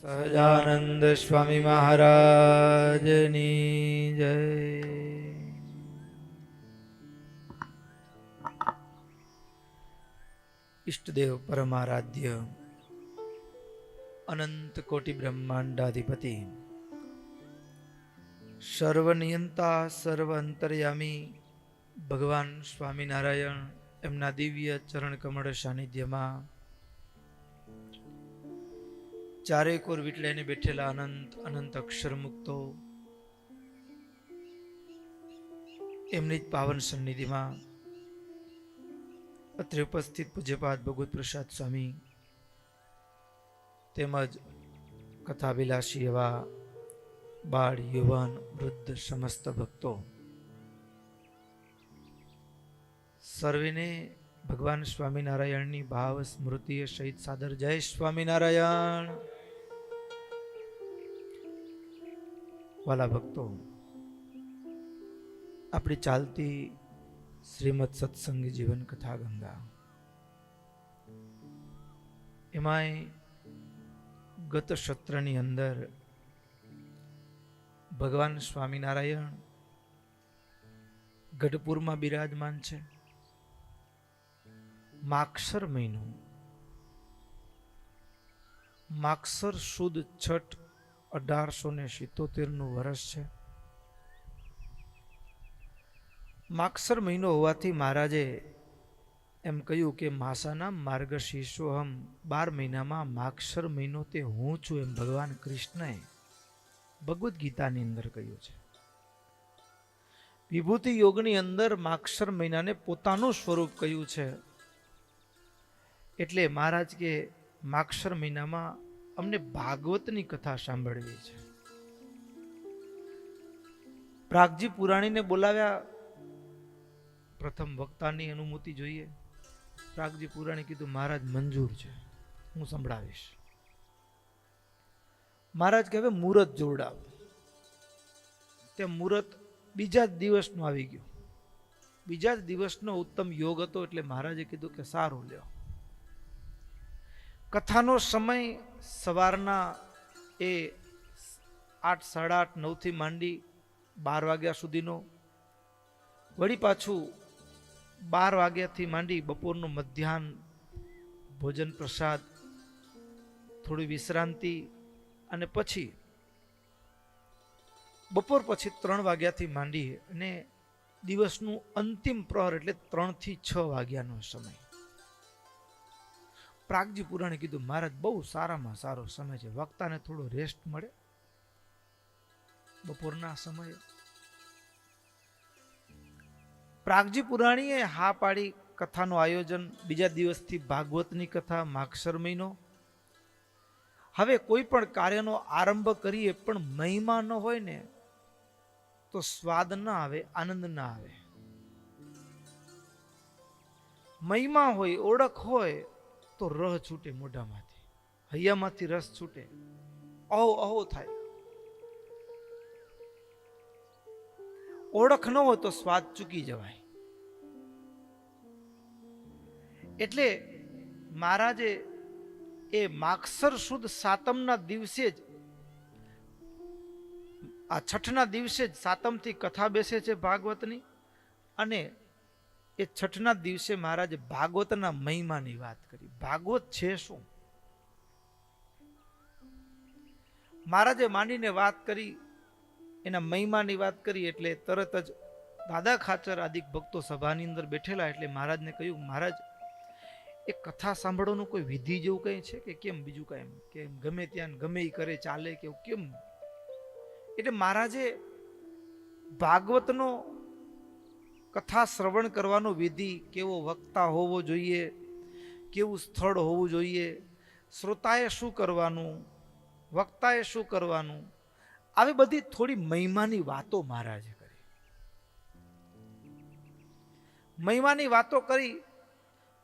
સહજાનંદ સ્વામી મહારાજની જય. ઈષ્ટદેવ પરમારાધ્ય અનંત કોટી બ્રહ્માંડાધિપતિ સર્વનિયંતા સર્વ અંતર્યામી ભગવાન સ્વામિનારાયણ એમના દિવ્ય ચરણ કમળ સાનિધ્યમાં ચારે કોર વીટલાઈને બેઠેલા અનંત અનંત અક્ષર મુક્તો એમની જ પાવન સન્નિધિમાં અત્રે ઉપસ્થિત પૂજ્યપાદ ભગવત પ્રસાદ સ્વામી તેમજ કથાભિલાષી એવા બાળ યુવાન વૃદ્ધ સમસ્ત ભક્તો સર્વેને ભગવાન સ્વામિનારાયણની ભાવ સ્મૃતિએ સહિત સાદર જય સ્વામિનારાયણ. વાલા ભક્તો, આપણી ચાલતી શ્રીમદ સત્સંગ જીવન કથા ગંગા એમાંય ગત સત્રની અંદર ભગવાન સ્વામિનારાયણ ગઢપુરમાં બિરાજમાન છે. માગસર મહિનો, માગસર સુદ છઠ 1877 વર્ષ છે. માગસર મહિનો હોવાથી મહારાજે એમ કહ્યું કે માસાના માર્ગશીર્ષોહમ, 12 મહિનામાં માગસર મહિનો તે હું છું, એમ ભગવાન કૃષ્ણએ ભગવદ્ ગીતાની અંદર કહ્યું છે. વિભૂતિ યોગની અંદર માગસર મહિનાને પોતાનું સ્વરૂપ કહ્યું છે. એટલે મહારાજ કે માગસર મહિનામાં અમને ભાગવતની કથા સાંભળવી છે. પ્રાગજી પુરાણીને બોલાવ્યા. પ્રથમ વક્તાની અનુમતિ જોઈએ. પ્રાગજી પુરાણી કીધું મહારાજ મંજૂર છે, હું સંભળાવીશ. મહારાજ કહે મુહૂર્ત જોડાવ. તે મુહૂર્ત બીજા જ દિવસનું આવી ગયું. બીજા જ દિવસનો ઉત્તમ યોગ હતો એટલે મહારાજે કીધું કે સારું લ્યો. કથાનો સમય સવારના 8, 8:30, 9 થી માંડી 12 વાગ્યા સુધીનો, વળી પાછું 12 વાગ્યાથી માંડી બપોરનું મધ્યાહન ભોજન પ્રસાદ, થોડી વિશ્રાંતિ, અને પછી બપોર પછી 3 વાગ્યાથી માંડી અને દિવસનું અંતિમ પ્રહર એટલે 3 થી 6 વાગ્યાનો સમય. પ્રાગજી પુરાણે કીધું મહારાજ બહુ સારામાં સારો સમય છે, વક્તાને થોડો રેસ્ટ મળે બપોરના સમયે. પ્રાગજી પુરાણીએ હા પાડી. કથાનું આયોજન બીજા દિવસથી ભાગવતની કથા, માગસર મહિનો. હવે કોઈ પણ કાર્યનો આરંભ કરીએ પણ મહિમા ન હોય ને તો સ્વાદ ના આવે, આનંદ ના આવે. મહિમા હોય, ઓળખ હોય તો રહ છૂટે મોઢામાંથી, હૈયામાંથી રસ છૂટે, અહો અહો થાય. ઓળખ ન હોય તો સ્વાદ ચૂકી જવાય. એટલે મહારાજે એ માગસર સુદ સાતમના દિવસે જ, આ છઠના દિવસે જ, સાતમથી કથા બેસે છે ભાગવતની, અને એ છઠના દિવસે મહારાજે ભાગવતના મહિમાની વાત કરી. ભાગવત છે શું? મહારાજે માંડીને વાત કરી, એના મહિમાની વાત કરી. એટલે તરત જ દાદા ખાચર આદિક ભક્તો સભાની અંદર બેઠેલા. એટલે મહારાજને કહ્યું મહારાજ એ કથા સાંભળવાનું કોઈ વિધિ જેવું કઈ છે કે કેમ? બીજું કઈ કે ગમે ત્યાં ગમે એ કરે ચાલે કે કેમ? એટલે મહારાજે ભાગવતનો કથા શ્રવણ કરવાનો વિધિ, કેવો વક્તા હોવો જોઈએ, કેવું સ્થળ હોવું જોઈએ, શ્રોતાએ શું કરવાનું, વક્તાએ શું કરવાનું, આવી બધી થોડી મહિમાની વાતો મહારાજે કરી. મહિમાની વાતો કરી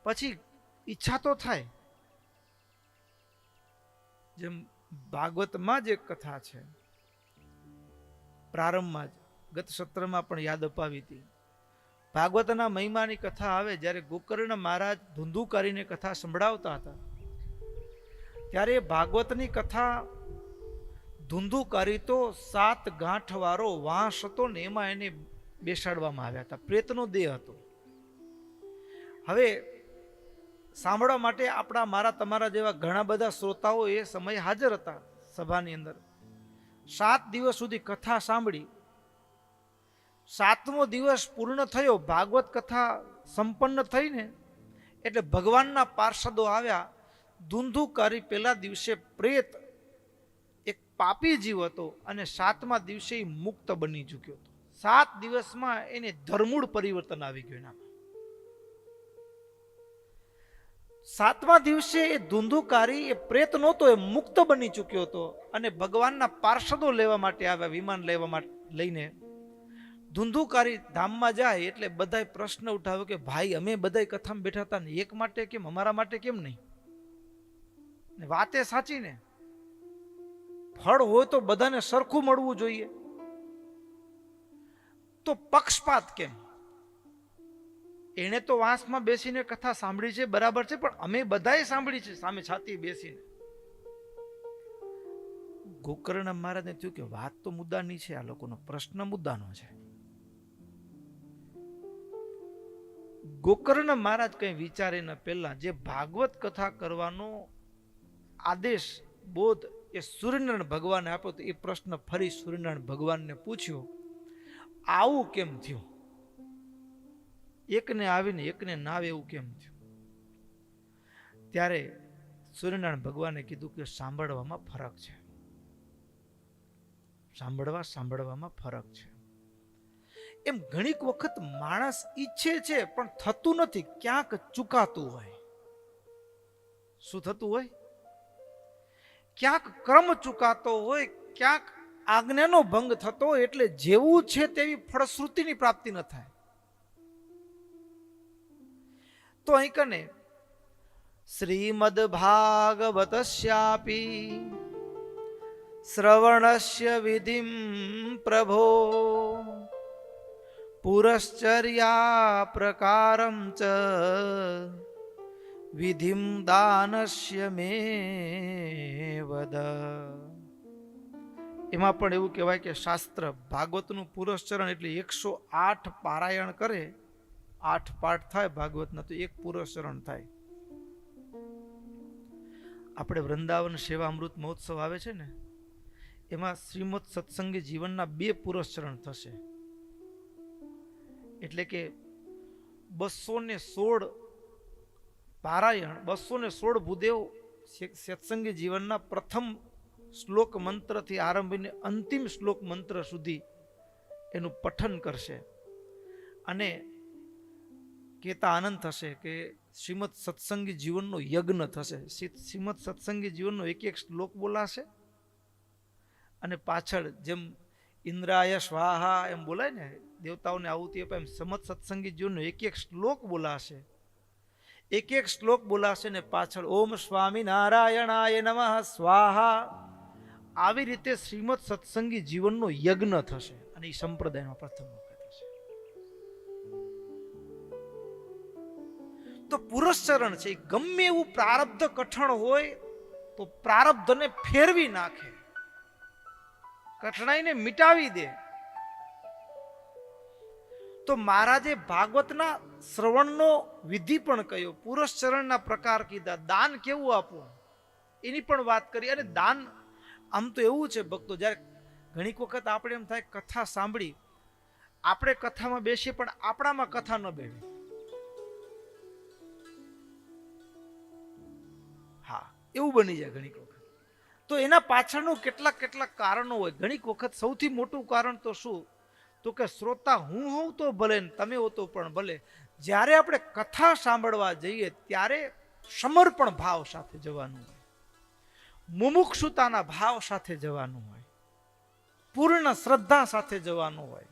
પછી ઈચ્છા તો થાય, જેમ ભાગવતમાં જે કથા છે પ્રારંભમાં જ ગત સત્રમાં પણ યાદ અપાવી હતી. ભાગવતના મહિમાની કથા આવે, જ્યારે ગોકર્ણ મહારાજ ધુંધુકારીને કથા સંભળાવતા હતા ત્યારે ભાગવતની કથા ધુંધુકારી તો 7 ગાંઠ વાળો વાંસ હતો ને એમાં એને બેસાડવામાં આવ્યા હતા. પ્રેતનો દેહ હતો. હવે સાંભળવા માટે આપણા મારા તમારા જેવા ઘણા બધા શ્રોતાઓ એ સમયે હાજર હતા સભાની અંદર. 7 દિવસ સુધી કથા સાંભળી. 7મો દિવસ પૂર્ણ થયો, ભાગવત કથા સંપન્ન થઈને એટલે ભગવાનના પાર્ષદો આવ્યા. ધુંધુકારી પહેલા દિવસે પ્રેત એક પાપી જીવ હતો અને 7મા દિવસે મુક્ત બની ચૂક્યો હતો. 7 દિવસમાં એને ધર્મૂળ પરિવર્તન આવી ગયું. એનામાં 7મા દિવસે એ ધુંધુકારી એ પ્રેત નહોતો, એ મુક્ત બની ચૂક્યો હતો અને ભગવાનના પાર્ષદો લેવા માટે આવ્યા. વિમાન લેવા માટે લઈને ધુંધુકારી ધામમાં જાય એટલે બધાય પ્રશ્ન ઉઠાવ્યો કે ભાઈ અમે બધાય કથામાં બેઠા હતા ને એક માટે કેમ, અમારા માટે કેમ નહીં? વાતે સાચી ને, ફળ હોય તો બધાને સરખું મળવું જોઈએ, તો પક્ષપાત કેમ? એને તો વાંસમાં બેસીને કથા સાંભળી છે, બરાબર છે, પણ અમે બધાએ સાંભળી છે સામે છાતી બેસીને. ગોકર્ણ મહારાજને થયું કે વાત તો મુદ્દાની છે, આ લોકોનો પ્રશ્ન મુદ્દાનો છે. ગોકર્ણ મહારાજ કઈ વિચારે ન પહેલા જે ભાગવત કથા કરવાનો આદેશ બોધ એ સૂર્યનારાયણ ભગવાને આપ્યો તો એ પ્રશ્ન ફરી સૂર્યનારાયણ ભગવાનને પૂછ્યો, આવું કેમ થયું? એકને આવીને એકને ના આવે એવું કેમ થયું? ત્યારે સૂર્યનારાયણ ભગવાને કીધું કે સાંભળવામાં ફરક છે. સાંભળવામાં ફરક છે. એમ ઘણીક વખત માણસ ઈચ્છે છે પણ થતું નથી, ક્યાંક ચૂકાતું હોય. શું થતું હોય? ક્યાંક ક્રમ ચૂકાતો હોય, ક્યાંક આજ્ઞાનો ભંગ થતો હોય, એટલે જેવું છે તેવી ફળશ્રુતિની પ્રાપ્તિ ન થાય. તો અહીં કને શ્રીમદ ભાગવતસ્યાપી શ્રવણસ્ય વિધિમ પ્રભો પુરશ્ચર્યા પ્રકારમ ચ વિધિમ દાનસ્ય મે વદ. એમાં પણ એવું કહેવાય કે શાસ્ત્ર ભાગવતનું પુરશ્ચરણ એટલે 108 પારાયણ કરે, 8 પાઠ થાય ભાગવતના તો 1 પુરશ્ચરણ થાય. આપણે વૃંદાવન સેવા અમૃત મહોત્સવ આવે છે ને, એમાં શ્રીમદ સત્સંગી જીવનના 2 પુરશ્ચરણ થશે. એટલે કે 216 પારાયણ, 216 ભૂદેવ સત્સંગી જીવનના પ્રથમ શ્લોક મંત્રથી આરંભીને અંતિમ શ્લોક મંત્ર સુધી એનું પઠન કરશે. અને કહેતા આનંદ થશે કે શ્રીમદ સત્સંગી જીવનનો યજ્ઞ થશે. શ્રીમદ સત્સંગી જીવનનો એક એક શ્લોક બોલાશે અને પાછળ જેમ ઇન્દ્રાય સ્વાહા એમ બોલાય ને, દેવતાઓને આહુતિ આપે, એમ શ્રીમદ સત્સંગી જીવનનો એક એક શ્લોક બોલાશે. એક એક શ્લોક બોલાશે ને પાછળ ઓમ સ્વામી નારાયણાય નમઃ સ્વાહા. આવી રીતે શ્રીમદ સત્સંગી જીવનનો યજ્ઞ થશે અને એ સંપ્રદાયમાં પ્રથમ વખત થશે. તો પુરસ્ચરણ છે, ગમે એવું પ્રારબ્ધ કઠણ હોય તો પ્રારબ્ધને ફેરવી નાખે, કઠણાઈને મિટાવી દે. તો મહારાજે ભાગવતના શ્રવણનો વિધિ પણ કહ્યો, પુરસ્ચરણના પ્રકાર કીધા, દાન કેવું આપવું એની પણ વાત કરી. અને દાન આમ તો એવું છે ભક્તો, જ્યારે ઘણીક વખત આપણે એમ થાય કથા સાંભળી, આપણે કથામાં બેસીએ પણ આપણામાં કથા ન બેસે. હા, એવું બની જાય ઘણીક વખત. તો એના પાછળનું કેટલાક કારણો હોય. ઘણીક વખત સૌથી મોટું કારણ તો શું, તો કે શ્રોતા હું હોઉં તો ભલે ને તમે હો તો પણ ભલે, જ્યારે આપણે કથા સાંભળવા જઈએ ત્યારે સમર્પણ ભાવ સાથે જવાનું હોય, મુમુક્ષુતાના ભાવ સાથે જવાનું હોય, પૂર્ણ શ્રદ્ધા સાથે જવાનું હોય.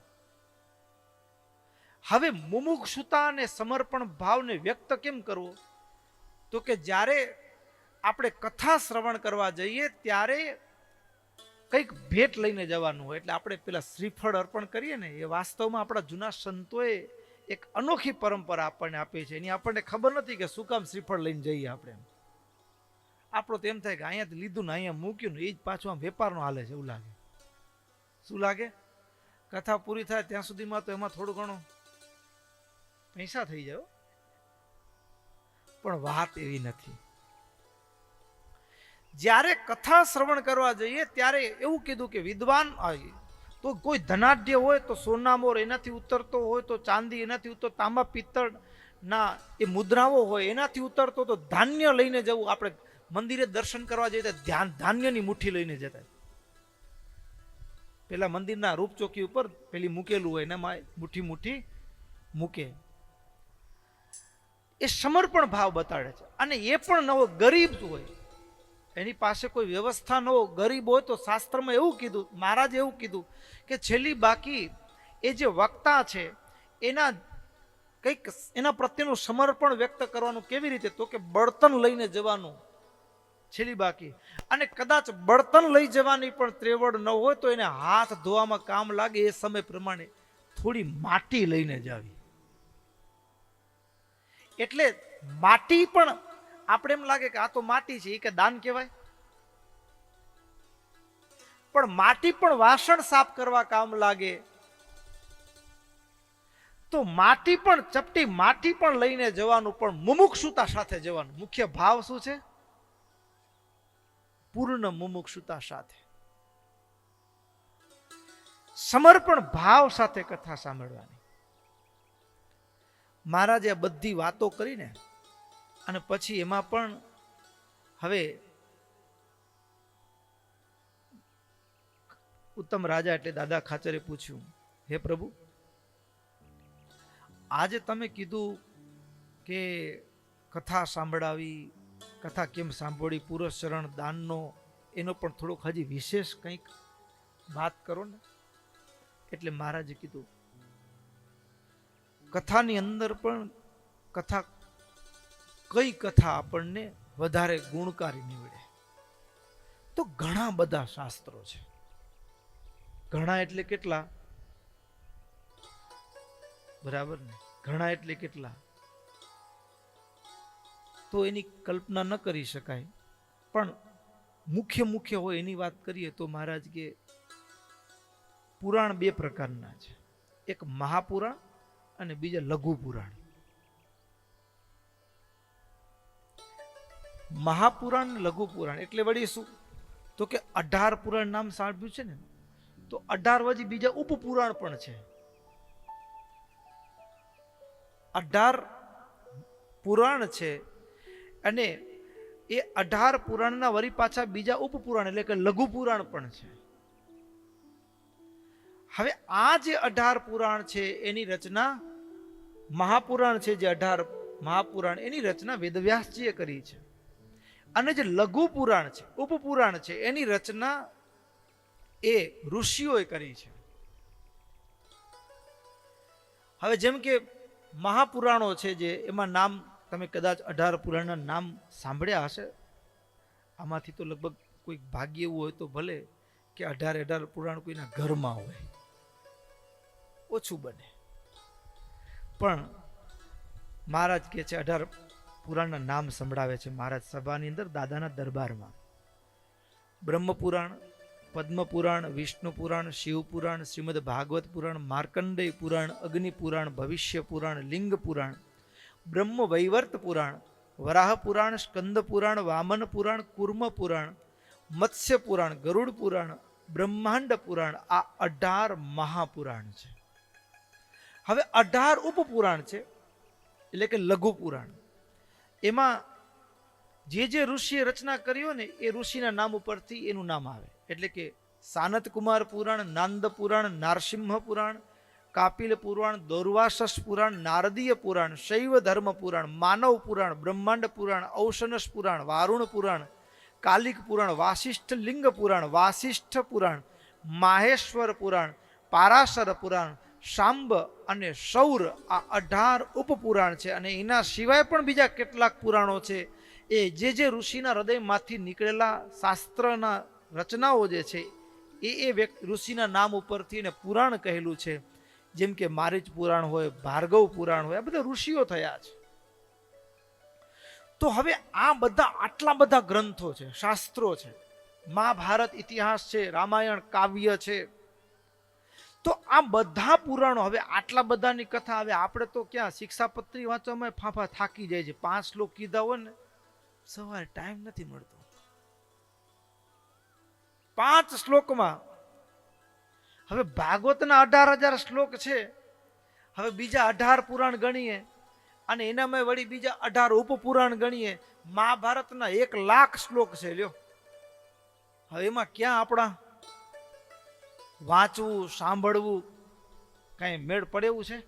હવે મુમુક્ષુતા અને સમર્પણ ભાવને વ્યક્ત કેમ કરવો, તો કે જ્યારે આપણે કથા શ્રવણ કરવા જઈએ ત્યારે કંઈક ભેટ લઈને જવાનું હોય. એટલે આપણે પેલા શ્રીફળ અર્પણ કરીએ ને, એ વાસ્તવમાં આપણા જૂના સંતોએ એક અનોખી પરંપરા આપણને આપી છે. એની આપણને ખબર નથી કે શું કામ શ્રીફળ લઈને જઈએ આપણે. આપણો તો એમ થાય કે અહીંયાથી લીધું ને અહીંયા મૂક્યું ને એ જ પાછું આમ વેપારનો હાલે છે એવું લાગે. શું લાગે? કથા પૂરી થાય ત્યાં સુધીમાં તો એમાં થોડું ઘણું પૈસા થઈ જાય, પણ વાત એવી નથી. જ્યારે કથા શ્રવણ કરવા જઈએ ત્યારે એવું કીધું કે વિદ્વાન તો કોઈ ધનાઢ્ય હોય તો સોનામોર એનાથી ઉતરતો હોય, તો ચાંદી એનાથી ઉતરતો, તાંબા પિત્તળ ના એ મુદ્રાઓ હોય એનાથી ઉતરતો, તો ધાન્ય લઈને જવું. આપણે મંદિરે દર્શન કરવા જઈએ તો ધાન્યની મુઠ્ઠી લઈને જતા. પેલા મંદિરના રૂપચોકી ઉપર પેલી મૂકેલું હોય એનામાં મુઠ્ઠી મૂકે. એ સમર્પણ ભાવ બતાડે છે. અને એ પણ નવો ગરીબ હોય, એની પાસે કોઈ વ્યવસ્થા ન હોય, ગરીબ હોય, તો શાસ્ત્રમાં એવું કીધું, મહારાજ એવું કીધું કે છેલ્લી બાકી એ જે વક્તા છે એના કંઈક એના પ્રત્યેનું સમર્પણ વ્યક્ત કરવાનું કેવી રીતે? તો કે બળતણ લઈને જવાનું છેલ્લી બાકી. અને કદાચ બળતણ લઈ જવાની પણ ત્રેવડ ન હોય તો એને હાથ ધોવામાં કામ લાગે એ સમય પ્રમાણે થોડી માટી લઈને જાવી. એટલે માટી પણ આપણે એમ લાગે કે આ તો માટી છે, એ કે દાન કહેવાય? પણ માટી પણ વાસણ સાફ કરવા કામ લાગે. તો માટી પણ ચપટી માટી પણ લઈને જવાનું, પણ મુમુક્ષુતા સાથે જવાનું. મુખ્ય ભાવ શું છે? પૂર્ણ મુમુક્ષુતા સાથે, સમર્પણ ભાવ સાથે કથા સાંભળવાની. મહારાજે આ બધી વાતો કરીને અને પછી એમાં પણ હવે ઉત્તમ રાજા એટલે દાદા ખાચરે પૂછ્યું, હે પ્રભુ, આજે તમે કીધું કે કથા સાંભળાવી, કથા કેમ સાંભળી, પુરસ્ચરણ દાનનો, એનો પણ થોડોક હજી વિશેષ કંઈક વાત કરો ને. એટલે મહારાજે કીધું, કથાની અંદર પણ કથા કઈ કથા આપણને વધારે ગુણકારી નીવડે? તો ઘણા બધા શાસ્ત્રો છે. ઘણા એટલે કેટલા? બરાબર ને? ઘણા એટલે કેટલા? તો એની કલ્પના ન કરી શકાય. પણ મુખ્ય હોય એની વાત કરીએ તો મહારાજ કે પુરાણ બે પ્રકારના છે. એક મહાપુરાણ અને બીજા લઘુ પુરાણ. મહાપુરાણ લઘુ પુરાણ એટલે વળી શું? તો કે 18 પુરાણ નામ સાંભળ્યું છે ને? તો 18 વજી બીજા ઉપપુરાણ પણ છે. 18 પુરાણ છે અને એ 18 પુરાણના વરી પાછા બીજા ઉપપુરાણ એટલે કે લઘુ પુરાણ પણ છે. હવે આ જે 18 પુરાણ છે એની રચના, મહાપુરાણ છે જે 18 મહાપુરાણ, એની રચના વેદવ્યાસજીએ કરી છે. અને જે લઘુ પુરાણ છે, ઉપપુરાણ છે, એની રચના એ ઋષિઓએ કરી છે. હવે જેમ કે મહાપુરાણો છે જે એમાં નામ તમે કદાચ 18 પુરાણના નામ સાંભળ્યા હશે. આમાંથી તો લગભગ કોઈ ભાગ્ય એવું હોય તો ભલે કે 18 પુરાણ કોઈના ઘરમાં હોય, ઓછું બને. પણ મહારાજ કે છે 18 પુરાણના નામ સંભળાવે છે મહારાજ સભાની અંદર, દાદાના દરબારમાં. બ્રહ્મપુરાણ, પદ્મપુરાણ, વિષ્ણુ પુરાણ, શિવ પુરાણ, શ્રીમદ ભાગવત પુરાણ, માર્કંડેય પુરાણ, અગ્નિ પુરાણ, ભવિષ્ય પુરાણ, લિંગ પુરાણ, બ્રહ્મ વૈવર્ત પુરાણ, વરાહ પુરાણ, સ્કંદ પુરાણ, વામન પુરાણ, કુર્મ પુરાણ, મત્સ્ય પુરાણ, ગરુડ પુરાણ, બ્રહ્માંડ પુરાણ. આ 18 મહાપુરાણ છે. હવે 18 ઉપપુરાણ છે એટલે કે લઘુ પુરાણ. એમાં જે ઋષિએ રચના કર્યો ને એ ઋષિના નામ ઉપરથી એનું નામ આવે. એટલે કે સાનત કુમાર પુરાણ, નાંદ પુરાણ, નારસિંહ પુરાણ, કાપિલ પુરાણ, દૌર્વાસસ પુરાણ, નારદીય પુરાણ, શૈવ ધર્મ પુરાણ, માનવ પુરાણ, બ્રહ્માંડ પુરાણ, ઔશનસ પુરાણ, વારુણ પુરાણ, કાલિક પુરાણ, વાસિષ્ઠ લિંગ પુરાણ, વાસિષ્ઠ પુરાણ, માહેશ્વર પુરાણ, પારાશર પુરાણ, શાંબ અને સૌર. આ 18 ઉપપુરાણ છે. અને એના સિવાય પણ બીજા કેટલાક પુરાણો છે. એ જે ઋષિના હૃદયમાંથી નીકળેલા શાસ્ત્રના રચનાઓ જે છે એ ઋષિના નામ ઉપરથી એને પુરાણ કહેલું છે. જેમ કે મારીચ પુરાણ હોય, ભાર્ગવ પુરાણ હોય, આ બધા ઋષિઓ થયા છે. તો હવે આ બધા આટલા બધા ગ્રંથો છે, શાસ્ત્રો છે, મહાભારત ઇતિહાસ છે, રામાયણ કાવ્ય છે, તો આ બધા પુરાણો, હવે આટલા બધાની કથા, હવે આપણે તો ક્યાં શિક્ષાપત્રી વાંચવામાં ફાંફા થાકી જાય છે. 5 શ્લોક કીધા હોય ને, સવારે ટાઈમ નથી મળતો. 5 શ્લોકમાં હવે ભાગવતના 18,000 શ્લોક છે. હવે બીજા 18 પુરાણ ગણીએ અને એનામાં વળી બીજા 18 ઉપપુરાણ ગણીએ. મહાભારતના 1,00,000 શ્લોક છે. લ્યો, હવે એમાં ક્યાં આપણા વાંચવું સાંભળવું કઈ મેળ પડે એવું છે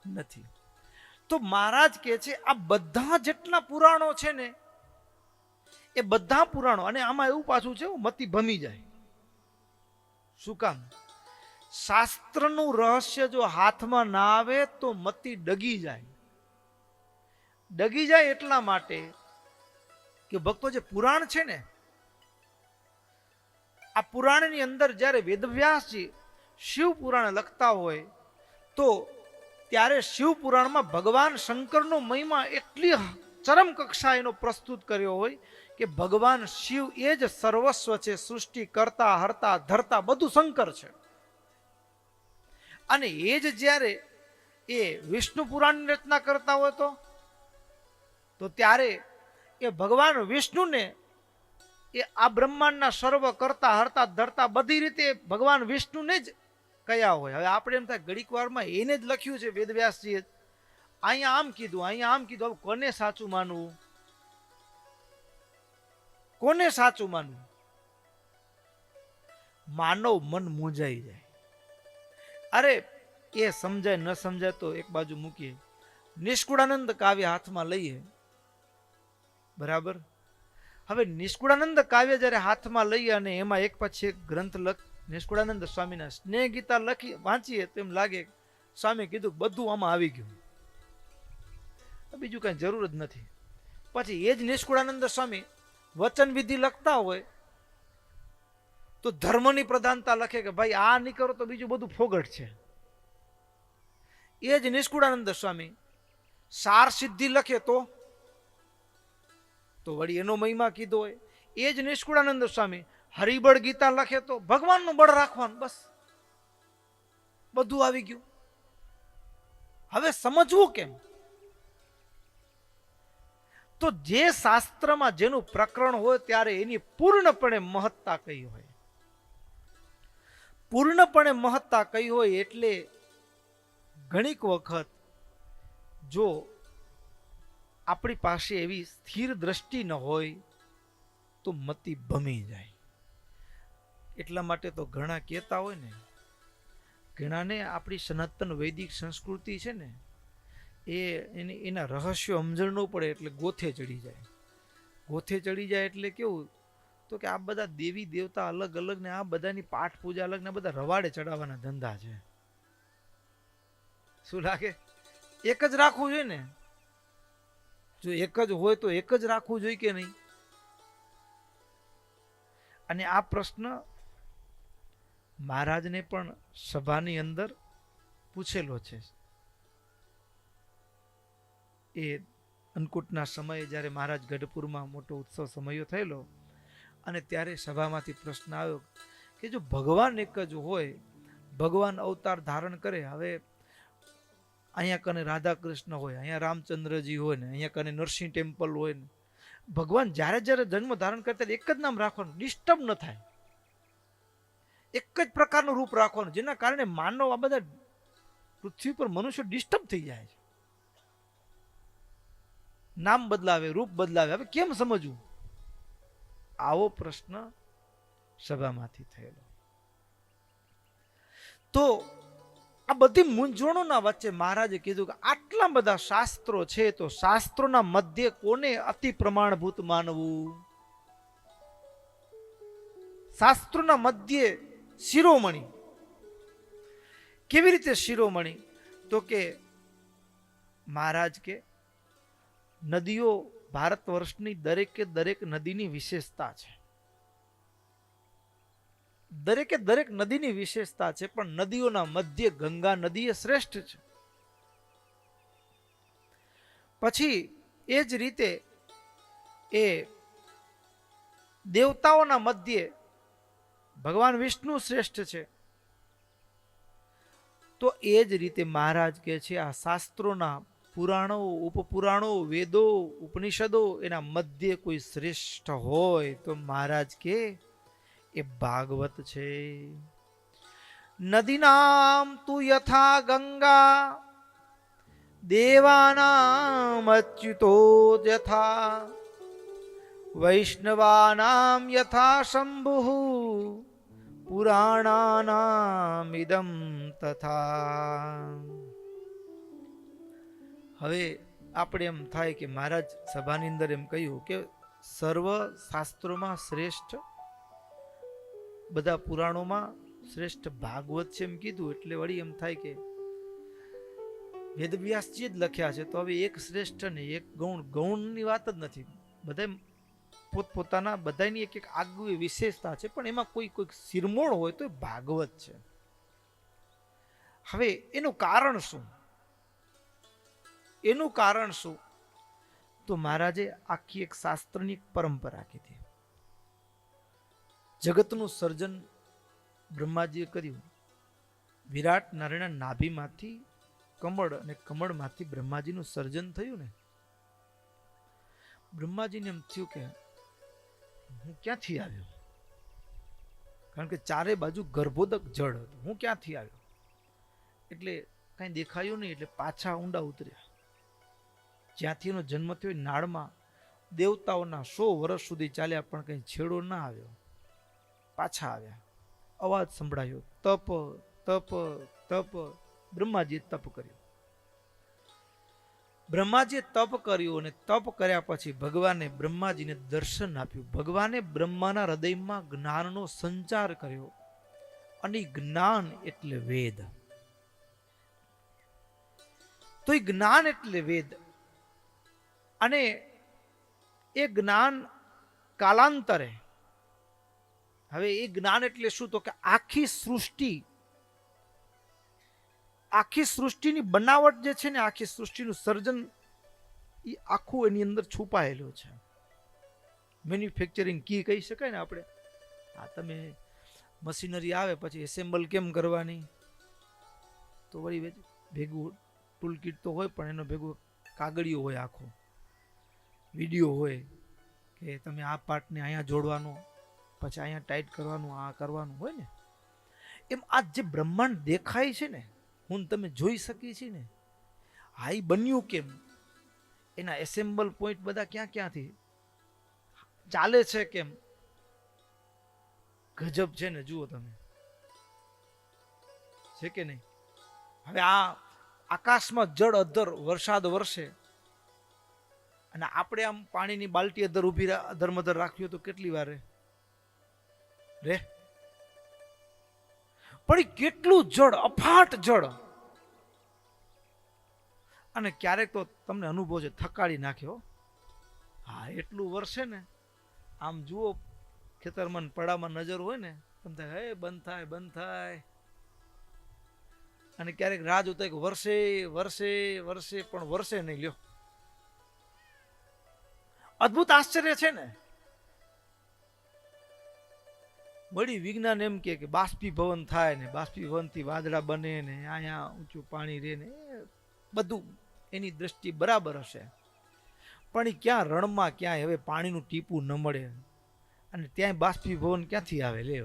નથી. તો મહારાજ કહે છે આ બધા જેટલા પુરાણો છે ને, એ બધા પુરાણો, અને આમાં એવું પાછું છે મતિ ભમી જાય. શું કામ? શાસ્ત્રનું રહસ્ય જો હાથમાં ના આવે તો મતિ ડગી જાય. ડગી જાય એટલા માટે કે ભક્તો, જે પુરાણ છે ને, આ પુરાણની અંદર જ્યારે વેદવ્યાસજી શિવ પુરાણ લખતા હોય તો ત્યારે શિવ પુરાણમાં ભગવાન શંકરનો મહિમા એટલી ચરમ કક્ષા એનો પ્રસ્તુત કર્યો હોય કે ભગવાન શિવ એ જ સર્વસ્વ છે, સૃષ્ટિ કરતા હરતા ધરતા બધું શંકર છે. અને એ જ જ્યારે એ વિષ્ણુ પુરાણની રચના કરતા હોય તો ત્યારે એ ભગવાન વિષ્ણુને એ આ બ્રહ્માંડના સર્વ કરતા હરતા ધરતા બધી રીતે ભગવાન વિષ્ણુને જ કયા હોય. હવે આપણે એમ થાય ઘડીક વારમાં એને જ લખ્યું છે વેદવ્યાસજીએ, અહીંયા આમ કીધું, અહીંયા આમ કીધું. હવે કોને સાચું માનવું? કોને સાચું માનવું? માનવ મન મૂંઝાઈ જાય. અરે એ સમજાય ન સમજાય તો એક બાજુ મૂકીએ. નિષ્કુળાનંદ કાવ્ય હાથમાં લઈએ, બરાબર. હવે નિષ્કુળાનંદ કાવ્ય જ્યારે હાથમાં લઈએ અને એમાં એક પછી એક ગ્રંથ નિષ્કુળાનંદ સ્વામીના સ્નેહ ગીતા લખી વાંચીએ તો એમ લાગે સ્વામી કીધું બધું આમાં આવી ગયું, બીજું કઈ જરૂર જ નથી. પછી એ જ નિષ્કુળાનંદ સ્વામી વચન વિધિ લખતા હોય તો ધર્મની પ્રધાનતા લખે કે ભાઈ આ નહીં કરો તો બીજું બધું ફોગટ છે. એ જ નિષ્કુળાનંદ સ્વામી સાર સિદ્ધિ લખે તો વળી એનો મહિમા કીધો હોય. એ જ નિષ્કુળાનંદ સ્વામી હરિબળ ગીતા લખે તો ભગવાનનું બળ રાખવાનું, બસ બધું આવી ગયું. હવે સમજવું કેમ? તો જે શાસ્ત્રમાં જેનું પ્રકરણ હોય ત્યારે એની પૂર્ણપણે મહત્તા કઈ હોય, પૂર્ણપણે મહત્તા કઈ હોય. એટલે ઘણીક વખત જો આપણી પાસે એવી સ્થિર દ્રષ્ટિ ન હોય તો મતિ ભમી જાય. એટલા માટે તો ઘણા કહેતા હોય ને, ઘણાને આપણી સનાતન વૈદિક સંસ્કૃતિ છે ને એના રહસ્યો સમજણ ન પડે એટલે ગોથે ચડી જાય. ગોથે ચડી જાય એટલે કેવું, તો કે આ બધા દેવી દેવતા અલગ અલગ ને આ બધાની પાઠ પૂજા અલગ ને બધા રવાડે ચડાવવાના ધંધા છે. શું લાગે? એક જ રાખવું જોઈએ ને? જો એક જ હોય તો એક જ રાખવું જોઈએ કે નહીં? અને આ પ્રશ્ન મહારાજને પણ સભાની અંદર પૂછેલો છે. એ અન્નકૂટના સમયે જ્યારે મહારાજ ગઢપુરમાં મોટો ઉત્સવ સમયો થયેલો અને ત્યારે સભામાંથી પ્રશ્ન આવ્યો કે જો ભગવાન એક જ હોય, ભગવાન અવતાર ધારણ કરે, હવે અહીંયા કને રાધા કૃષ્ણ હોય, અહીંયા રામચંદ્રજી હોય ને અહીંયા કને નરસિંહ ટેમ્પલ હોય ને, ભગવાન જ્યારે જ્યારે જન્મ ધારણ કરતા એક જ નામ રાખવાનું, ડિસ્ટર્બ ન થાય, એક જ પ્રકારનું રૂપ રાખવાનું, જેના કારણે માનવ આ બધા પૃથ્વી પર મનુષ્ય ડિસ્ટર્બ થઈ જાય છે. નામ બદલાવે, રૂપ બદલાવે, હવે કેમ સમજવું? આવો પ્રશ્ન સભામાંથી થયેલો. તો આ બધી મૂંઝવણોના વચ્ચે મહારાજે કીધું કે આટલા બધા શાસ્ત્રો છે તો શાસ્ત્રોના મધ્ય કોને અતિ પ્રમાણભૂત માનવું? શાસ્ત્રોના મધ્ય શિરોમણી. કેવી રીતે શિરોમણી? તો કે મહારાજ કે નદીઓ ભારત વર્ષની દરેકે દરેક નદીની વિશેષતા છે. દરેકે દરેક નદીની વિશેષતા છે, પણ નદીઓના મધ્ય ગંગા નદી એ શ્રેષ્ઠ છે. પછી એ જ રીતે એ દેવતાઓના મધ્યે ભગવાન વિષ્ણુ શ્રેષ્ઠ છે. તો એ જ રીતે મહારાજ કે છે આ શાસ્ત્રોના પુરાણો, ઉપપુરાણો, વેદો, ઉપનિષદો એના મધ્ય કોઈ શ્રેષ્ઠ હોય તો મહારાજ કે એ ભાગવત છે. નદીનામ તુ યથા ગંગા દેવાનામ અચ્યુતો યથા વૈષ્ણવાનામ યથા શંભુ પુરાણાનામિદમ તથા. હવે આપણે એમ થાય કે મહારાજ સભાની અંદર એમ કહ્યું કે સર્વ શાસ્ત્રોમાં શ્રેષ્ઠ, બધા પુરાણોમાં શ્રેષ્ઠ ભાગવત છે એમ કીધું એટલે વળી એમ થાય કે વેદવ્યાસજી જ લખ્યા છે તો હવે એક શ્રેષ્ઠ ને એક ગૌણ, ગૌણની વાત જ નથી. બધા પોતપોતાના બધાની એક એક આગવી વિશેષતા છે, પણ એમાં કોઈ કોઈ શિરમોળ હોય તો ભાગવત છે. હવે એનું કારણ શું? એનું કારણ શું? તો મહારાજે આખી એક શાસ્ત્રની પરંપરા કીધી. જગતનું સર્જન બ્રહ્માજીએ કર્યું. વિરાટ નારાયણના નાભીમાંથી કમળ અને કમળમાંથી બ્રહ્માજીનું સર્જન થયું ને. બ્રહ્માજીને એમ થયું કે હું ક્યાંથી આવ્યો? કારણ કે ચારે બાજુ ગર્ભોદક જળ હતું. હું ક્યાંથી આવ્યો? એટલે કઈ દેખાયું નહીં એટલે પાછા ઊંડા ઉતર્યા. જ્યાંથી એનો જન્મ થયો નાળમાં દેવતાઓના 100 વર્ષ સુધી ચાલ્યા પણ કઈ છેડો ના આવ્યો. પાછા આવ્યા, અવાજ સંભળાયો, તપ તપ તપ. બ્રહ્માજીએ તપ કર્યું. બ્રહ્માજીએ તપ કર્યું અને તપ કર્યા પછી ભગવાને બ્રહ્માજીને દર્શન આપ્યું. ભગવાને બ્રહ્માના હૃદયમાં જ્ઞાનનો સંચાર કર્યો અને જ્ઞાન એટલે વેદ. તો એ જ્ઞાન એટલે વેદ અને એ જ્ઞાન કાલાંતરે, હવે એ જ્ઞાન એટલે શું? તો કે આખી સૃષ્ટિની બનાવટ જે છે ને, આખી સૃષ્ટિનું સર્જન એ આખું એની અંદર છુપાયેલું છે. મેન્યુફેક્ચરિંગ કી કહી શકાય ને આપણે. આ તમે મશીનરી આવે પછી એસેમ્બલ કેમ કરવાની, તો વળી ભેગું ટૂલ કીટ તો હોય પણ એનો ભેગું કાગળિયો હોય, આખો વિડીયો હોય કે તમે આ પાર્ટને અહીંયા જોડવાનો, પછી અહીંયા ટાઈટ કરવાનું, આ કરવાનું હોય ને. એમ આ જે બ્રહ્માંડ દેખાય છે ને, હું તમે જોઈ શકી છે ને, આ બન્યું કેમ? એના એસેમ્બલ પોઈન્ટ બધા ક્યાં ક્યાંથી ચાલે છે કેમ? ગજબ છે ને, જુઓ તમે, છે કે નહીં? હવે આ આકાશમાં જળ અધર વરસાદ વરસે અને આપણે આમ પાણીની બાલટી અધર ઉભી અધર રાખ્યું તો કેટલી વાર રે? પણ કેટલું જળ, અફાટ જળ. અને ક્યારેક તો તમને અનુભવ છે, થકાડી નાખ્યો. હા, એટલું વરસે ને, આમ જુઓ ખેતરમાં પડામાં નજર હોય ને, તમે થાય હે બંધ થાય બંધ થાય. અને ક્યારેક રાહ જોતા કે વર્ષે વર્ષે વર્ષે પણ વર્ષે નહીં. લ્યો, અદ્ભુત આશ્ચર્ય છે ને. વળી વિજ્ઞાન એમ કે બાષ્પીભવન થાય ને, બાષ્પીભવનથી વાદળા બને ને, અહીંયા ઊંચું પાણી રહે ને, બધું એની દ્રષ્ટિ બરાબર હશે. પણ એ ક્યાં રણમાં ક્યાંય હવે પાણીનું ટીપું ન મળે અને ત્યાંય બાષ્પીભવન ક્યાંથી આવે? લે,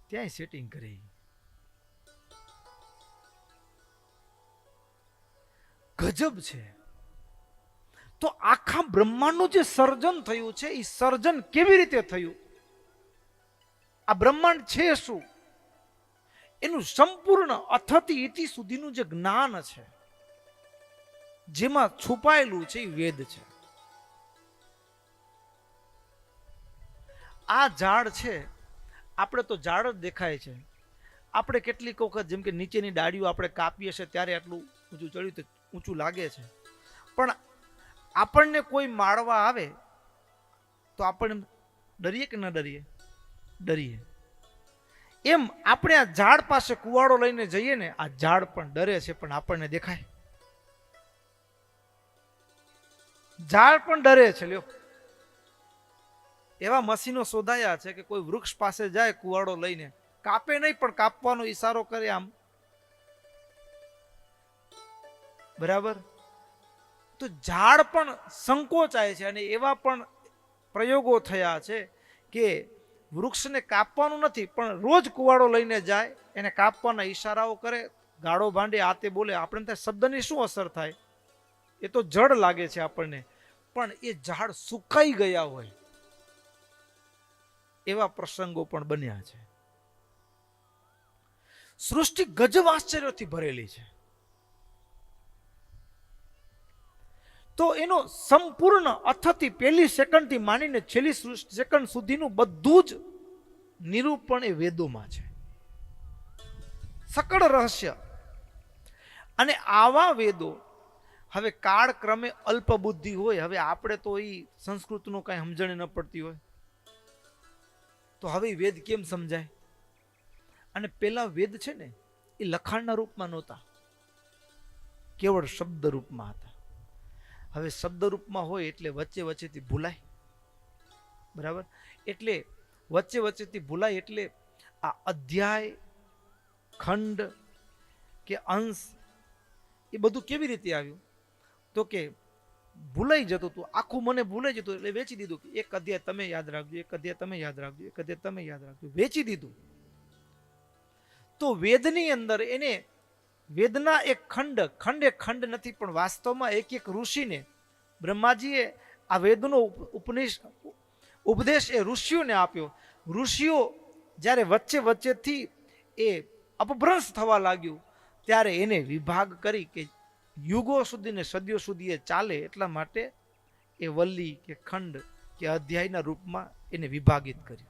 ત્યાંય સેટિંગ કરે. ગજબ છે. તો આખા બ્રહ્માંડનું જે સર્જન થયું છે, એ સર્જન કેવી રીતે થયું? આ બ્રહ્માંડ છે શું? એનું સંપૂર્ણ અથથી ઇતિ સુધીનું જે જ્ઞાન છે, જેમાં છુપાયેલું છે, એ વેદ છે. આ ઝાડ છે, આપણે તો ઝાડ જ દેખાય છે. આપણે કેટલીક વખત જેમ કે નીચેની ડાળીઓ આપણે કાપીએ છીએ ત્યારે આટલું ઊંચું ચડ્યું તો ઊંચું લાગે છે, પણ આપણને કોઈ માળવા આવે તો આપણે ડરીએ કે ન ડરીએ? ડરીએ. એમ આપણે આ ઝાડ પાસે કુવાડો લઈને જઈએ ને, આ ઝાડ પણ ડરે છે, પણ આપણને દેખાય. ઝાડ પણ ડરે છે લ્યો. એવા મશીનો શોધાયા છે કે કોઈ વૃક્ષ પાસે જાય કુવાડો લઈને, કાપે નહીં પણ કાપવાનો ઈશારો કરે આમ, બરાબર. તો ઝાડ પણ સંકોચાય છે અને એવા પણ પ્રયોગો થયા છે કે વૃક્ષને કાપવાનું નથી પણ રોજ કુવાડો લઈને જાય, એને કાપવાના ઈશારાઓ કરે, ગાળો ભાંડે, આ તે બોલે. આપણે ત્યાં શબ્દની શું અસર થાય? એ તો જડ લાગે છે આપણને, પણ એ ઝાડ સુકાઈ ગયા હોય એવા પ્રસંગો પણ બન્યા છે. સૃષ્ટિ ગજબ આશ્ચર્યથી ભરેલી છે. તો એનો સંપૂર્ણ અથથી પહેલી સેકન્ડથી માંડીને છેલ્લી સેકન્ડ સુધીનું બધું જ નિરૂપણ એ વેદોમાં છે. સકળ રહસ્ય. અને આવા વેદો હવે કાળક્રમે અલ્પ બુદ્ધિ હોય, હવે આપણે તો એ સંસ્કૃતનું કાંઈ સમજણ ન પડતી હોય તો હવે વેદ કેમ સમજાય? અને પેલા વેદ છે ને એ લખાણના રૂપમાં નહોતા, કેવળ શબ્દ રૂપમાં હતા. હવે શબ્દ રૂપમાં હોય એટલે વચ્ચે વચ્ચેથી ભૂલાય, બરાબર. એટલે વચ્ચે વચ્ચેથી ભૂલાય એટલે આ અધ્યાય, ખંડ કે અંશ એ બધું કેવી રીતે આવ્યું? તો કે ભૂલાઈ જતું હતું, આખું મને ભૂલાઈ જતું એટલે વેચી દીધું કે એક અધ્યાય તમે યાદ રાખજો, એક અધ્યાય તમે યાદ રાખજો, એક અધ્યાય તમે યાદ રાખજો, વેચી દીધું. તો વેદની અંદર એને વેદના એક ખંડ, ખંડ એક ખંડ નથી પણ વાસ્તવમાં એક એક ઋષિને બ્રહ્માજીએ આ વેદનો ઉપદેશ એ ઋષિઓને આપ્યો. ઋષિઓ જ્યારે વચ્ચે વચ્ચેથી એ અપભ્રંશ થવા લાગ્યું ત્યારે એને વિભાગ કરી કે યુગો સુધી ને સદીઓ સુધી એ ચાલે એટલા માટે એ વલ્લી કે ખંડ કે અધ્યાયના રૂપમાં એને વિભાગિત કરી.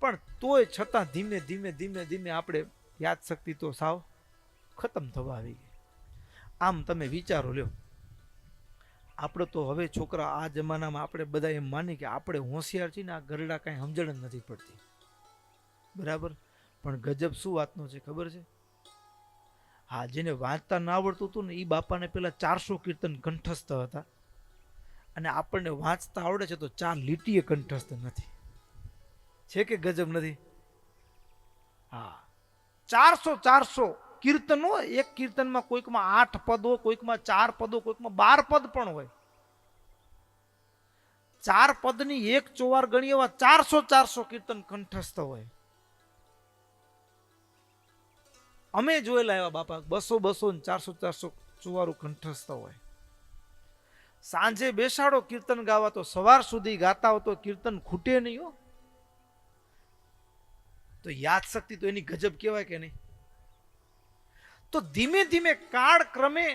પણ તોય છતાં ધીમે ધીમે ધીમે ધીમે આપણે યાદશક્તિ તો સાવ ખતમ થવા આવી ગઈ. આમ તમે વિચારો લ્યો, આપણે તો હવે છોકરા આ જમાનામાં આપણે બધા એમ માની કે આપણે હોશિયાર છીએ ને આ ગરડા કાંઈ સમજણ જ નથી પડતી, બરાબર. પણ ગજબ શું વાતનો છે ખબર છે? હા, જેને વાંચતા ના આવડતું હતું ને એ બાપાને પેલા 400 કીર્તન કંઠસ્થ હતા અને આપણને વાંચતા આવડે છે તો 4 લીટીએ કંઠસ્થ નથી. છે કે ગજબ નથી? હા, 400 કીર્તન હોય. એક કીર્તનમાં કોઈકમાં 8 પદ હોય, કોઈકમાં 4 પદ હોય, કોઈકમાં 12 પદ પણ હોય. 4 પદની એક ચોવાર ગણી એવા 400 કીર્તન કંઠસ્થ હોય. અમે જોયેલા એવા બાપા 200 ને 400 ચોવારું કંઠસ્થ હોય. સાંજે બેસાડો કીર્તન ગાવા તો સવાર સુધી ગાતા હો તો કીર્તન ખૂટે નહીં હો. તો યાદ શક્તિ તો એની ગજબ કહેવાય કે નહીં? તો ધીમે ધીમે કાળ ક્રમે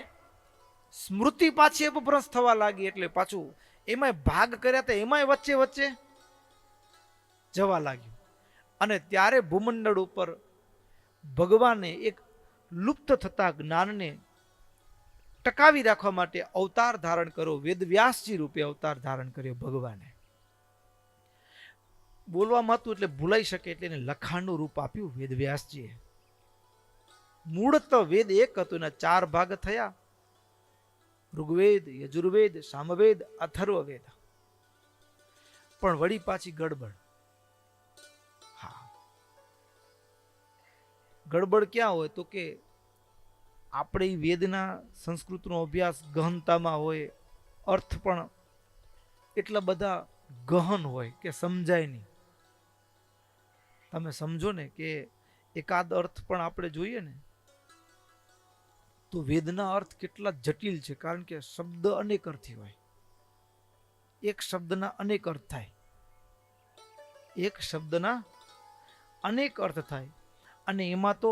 સ્મૃતિ પાછી અપભ્રંશ થવા લાગી એટલે પાછું એમાંય ભાગ કર્યા હતા, એમાંય વચ્ચે વચ્ચે જવા લાગ્યું. અને ત્યારે ભૂમંડળ ઉપર ભગવાને એક લુપ્ત થતા જ્ઞાનને ટકાવી રાખવા માટે અવતાર ધારણ કર્યો. વેદવ્યાસજી રૂપે અવતાર ધારણ કર્યો ભગવાને. બોલવામાં હતું એટલે ભૂલાઈ શકે એટલે એને લખાણનું રૂપ આપ્યું વેદવ્યાસજીએ. મૂળ તો વેદ એક હતું, એના 4 ભાગ થયા: ઋગ્વેદ, યજુર્વેદ, સામવેદ, અથર્વવેદ. પણ વળી પાછી ગડબડ. હા, ગડબડ ક્યાં હોય તો કે આપણે વેદના સંસ્કૃતનો અભ્યાસ ગહનતામાં હોય, અર્થ પણ એટલા બધા ગહન હોય કે સમજાય નહીં. તમે સમજો ને કે એકાદ અર્થ પણ આપણે જોઈએ ને તો વેદના અર્થ કેટલા જટિલ છે, કારણ કે શબ્દ અનેક અર્થી હોય. એક શબ્દના અનેક અર્થ થાય, એક શબ્દના અનેક અર્થ થાય. અને એમાં તો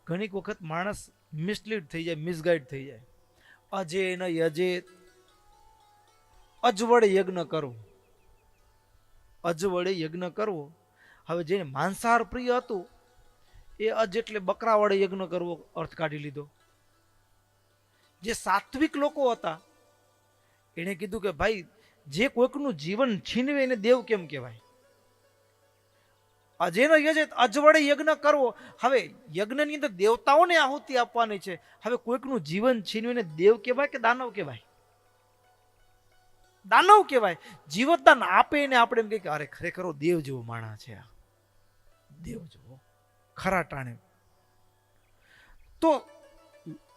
ઘણીક વખત માણસ મિસલીડ થઈ જાય, મિસગાઈડ થઈ જાય. અજે ન યજે, અજવડે યજ્ઞ કરવો, અજવડે યજ્ઞ કરવો. હવે જેને માંસાહાર પ્રિય હતું એ અજ એટલે બકરા વડે યજ્ઞ કરવો અર્થ કાઢી લીધો. જે સાત્વિક લોકો હતા એને કીધું કે ભાઈ જે કોઈકનું જીવન છીનવે એને દેવ કેમ કહેવાય? અજેનો યજે, અજવડે યજ્ઞ કરવો. હવે યજ્ઞની અંદર દેવતાઓને આહુતિ આપવાની છે. હવે કોઈકનું જીવન છીનવીને દેવ કહેવાય કે દાનવ કહેવાય? દાનવ કહેવાય. જીવતદાન આપે ને આપણે એમ કે અરે ખરેખર દેવ જેવો માણસ છે, આ દેવ જેવો ખરા ટાણે. તો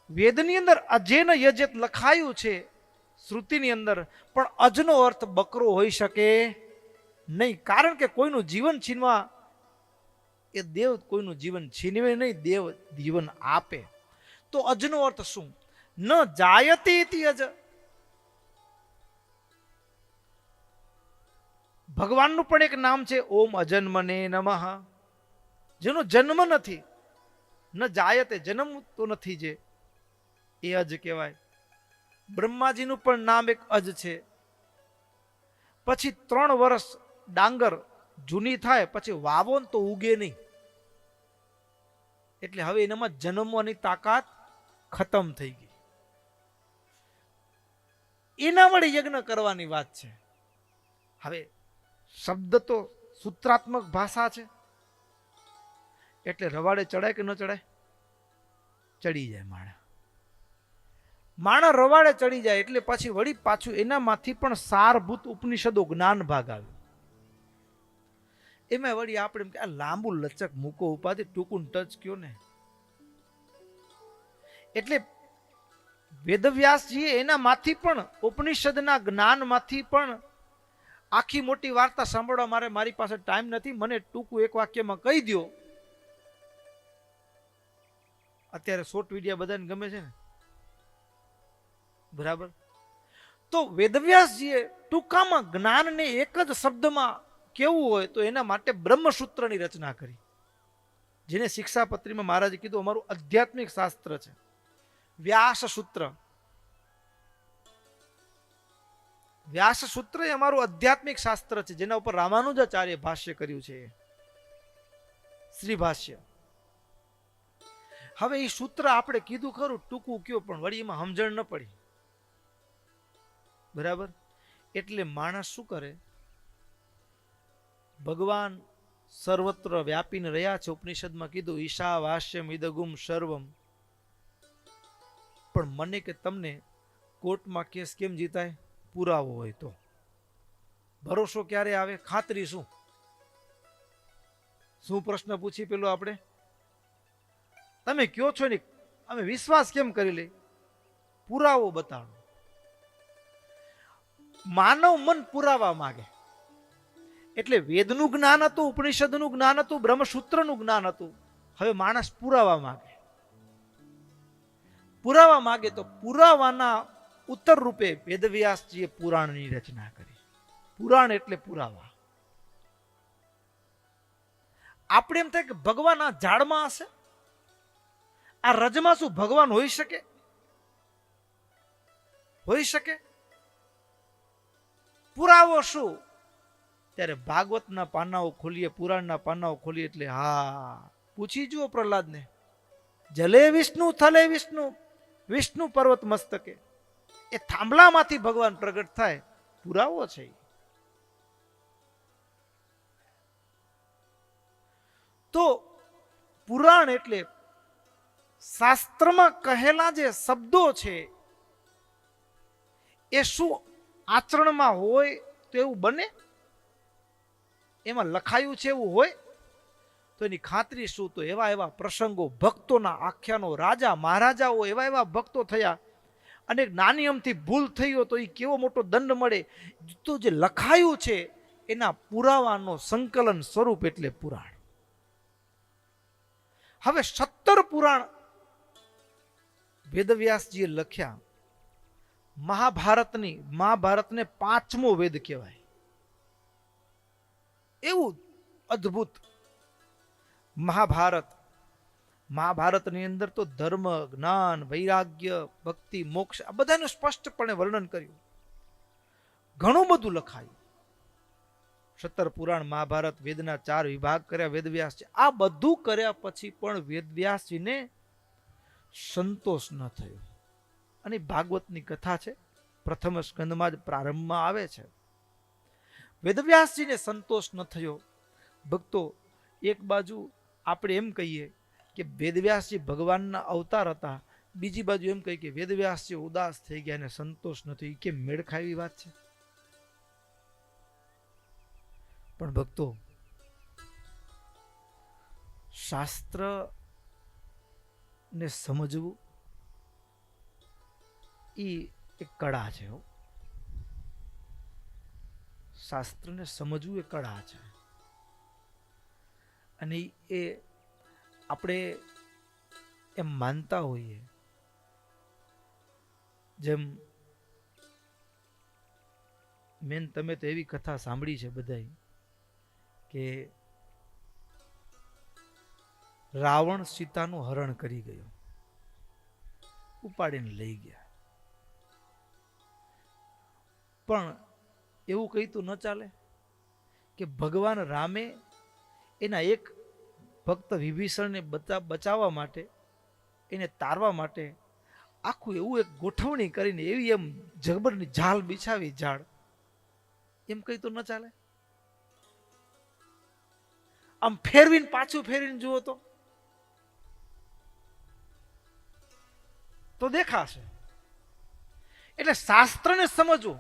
વેદની અંદર અજેન યજેત લખાયું છે શ્રુતિની અંદર, પણ અજનો અર્થ બકરો હોઈ શકે નહીં, કારણ કે કોઈનું જીવન છીનવા એ દેવ કોઈનું જીવન છીનવે નહીં, દેવ જીવન આપે. તો અજનો અર્થ શું? ન જાયતી ઇતિ અજ. ભગવાનનું પણ એક નામ છે ઓમ અજન્મને નમઃ, જેનો જન્મ નથી. ન જાયતે, જન્મ તો નથી જે, એ અજ કહેવાય. બ્રહ્માજીનું પણ નામ એક અજ છે. પછી 3 વર્ષ ડાંગર જૂની થાય પછી વાવો તો ઉગે નહીં, એટલે હવે એનામાં જન્મવાની તાકાત ખતમ થઈ ગઈ. એના વડે યજ્ઞ કરવાની વાત છે. હવે શબ્દ તો સૂત્રાત્મક ભાષા છે, એટલે રવાડે ચડાય કે ન ચડાય? ચડી જાય માણા રવાડે ચડી જાય. એટલે પછી વળી પાછું એનામાંથી પણ સારભૂત ઉપનિષદો જ્ઞાન ભાગ આવે. એમાં વળી આપણે એમ કે આ લાંબુ લચક મૂકો ઉપાધિ, ટૂંકું ટચ કયો ને. એટલે વેદવ્યાસજીએ એનામાંથી પણ ઉપનિષદના જ્ઞાનમાંથી પણ આખી મોટી વાર્તા સાંભળવા મારી પાસે ટાઈમ નથી, મને ટૂંકું એક વાક્યમાં કહી દો. અત્યારે શોર્ટ વિડીયો બધાને ગમે છે ને, બરાબર? તો વેદવ્યાસજીએ ટૂંકામાં જ્ઞાનને એક જ શબ્દમાં કેવું હોય તો એના માટે બ્રહ્મસૂત્રની રચના કરી, જેને શિક્ષાપત્રીમાં મહારાજે કીધું અમારું આધ્યાત્મિક શાસ્ત્ર છે, વ્યાસ સૂત્ર. વ્યાસ સૂત્ર એ અમારું આધ્યાત્મિક શાસ્ત્ર છે, જેના ઉપર રામાનુજાચાર્ય ભાષ્ય કર્યું છે, શ્રી ભાષ્ય. હવે એ સૂત્ર આપણે કીધું ખરું ટૂંકું કયો, પણ વળી એમાં સમજણ ન પડી, બરાબર? એટલે માણસ શું કરે? ભગવાન સર્વત્ર વ્યાપીને રહ્યા છે. ઉપનિષદમાં કીધું ઈશા વાસ્યમ ઇદગુમ સર્વમ. પણ મને કે તમને કોર્ટમાં કેસ કેમ જીતાય? પુરાવો હોય તો. ભરોસો ક્યારે આવે? ખાતરી શું? શું પ્રશ્ન પૂછી પેલો આપણે? તમે કયો છો ને, અમે વિશ્વાસ કેમ કરી લે? પુરાવો બતાવો. માનવ મન પુરાવા માંગે. એટલે વેદનું જ્ઞાન હતું, ઉપનિષદનું જ્ઞાન હતું, બ્રહ્મસૂત્રનું જ્ઞાન હતું. હવે માણસ પુરાવા માંગે. પુરાવા માંગે તો પુરાવાના ઉત્તર રૂપે વેદવ્યાસજીએ પુરાણની રચના કરી. પુરાણ એટલે પુરાવા. આપણે એમ થાય કે ભગવાન આ ઝાડમાં હશે, આ રજમાં શું ભગવાન હોઈ શકે? હોઈ શકે? પુરાવો શું? ત્યારે ભાગવતના પાનાઓ ખોલીએ, પુરાણના પાનાઓ ખોલીએ એટલે હા, પૂછી જુઓ પ્રહલાદને. જલે વિષ્ણુ થલે વિષ્ણુ, વિષ્ણુ પર્વત મસ્તકે. એ થાંભલામાંથી ભગવાન પ્રગટ થાય, પુરાવો છે. તો પુરાણ એટલે શાસ્ત્રમાં કહેલા જે શબ્દો છે એ શું આચરણમાં હોય તો એવું બને? એમાં લખાયું છે એવું હોય તો એની ખાતરી શું? તો એવા એવા પ્રસંગો, ભક્તોના આખ્યાનો, રાજા મહારાજાઓ એવા એવા ભક્તો થયા, અને નાની અમથી ભૂલ થઈ હોય તો એ કેવો મોટો દંડ મળે. તો જે લખાયું છે એના પુરાવાનો સંકલન સ્વરૂપ એટલે પુરાણ. હવે 17 પુરાણ વેદવ્યાસજીએ લખ્યા. મહાભારતને 5મો વેદ કહેવાય. એવું અદ્ભુત મહાભારતની અંદર તો ધર્મ, જ્ઞાન, વૈરાગ્ય, ભક્તિ, મોક્ષ આ બધાનું સ્પષ્ટપણે વર્ણન કર્યું. ઘણું બધું લખાયું. 17 પુરાણ મહાભારત, વેદના 4 વિભાગ કર્યા વેદવ્યાસજી. આ બધું કર્યા પછી પણ વેદવ્યાસજીને સંતોષ ન થયો. અને ભાગવતની કથા છે, પ્રથમ સ્કંદમાં જ પ્રારંભમાં આવે છે. વેદવ્યાસજીને સંતોષ ન થયો. ભક્તો, એક બાજુ આપણે એમ કહીએ કે વેદવ્યાસજી ભગવાનના અવતાર હતા, બીજી બાજુ એમ કહીએ કે વેદવ્યાસજી ઉદાસ થઈ ગયા અને સંતોષ ન થયો. કેમ મેળ ખાવી વાત છે? પણ ભક્તો, શાસ્ત્ર ને સમજવું એ એક કળા છે. શાસ્ત્રને સમજવું એ કળા છે. અને એ આપણે એમ માનતા હોઈએ, જેમ મેન તમે તો એવી કથા સાંભળી છે બધાય કે રાવણ સીતાનું હરણ કરી ગયો, ઉપાડીને લઈ ગયા. પણ એવું કહીતું ન ચાલે કે ભગવાન રામે એના એક ભક્ત વિભીષણને બચાવવા માટે, એને તારવા માટે આખું એવું એક ગોઠવણી કરીને એવી એમ જબરની ઝાલ બિછાવી, ઝાડ, એમ કહીતું ન ચાલે. આમ ફેરવીને પાછું ફેરવીને જુઓ તો દેખાશે. એટલે શાસ્ત્રને સમજવું,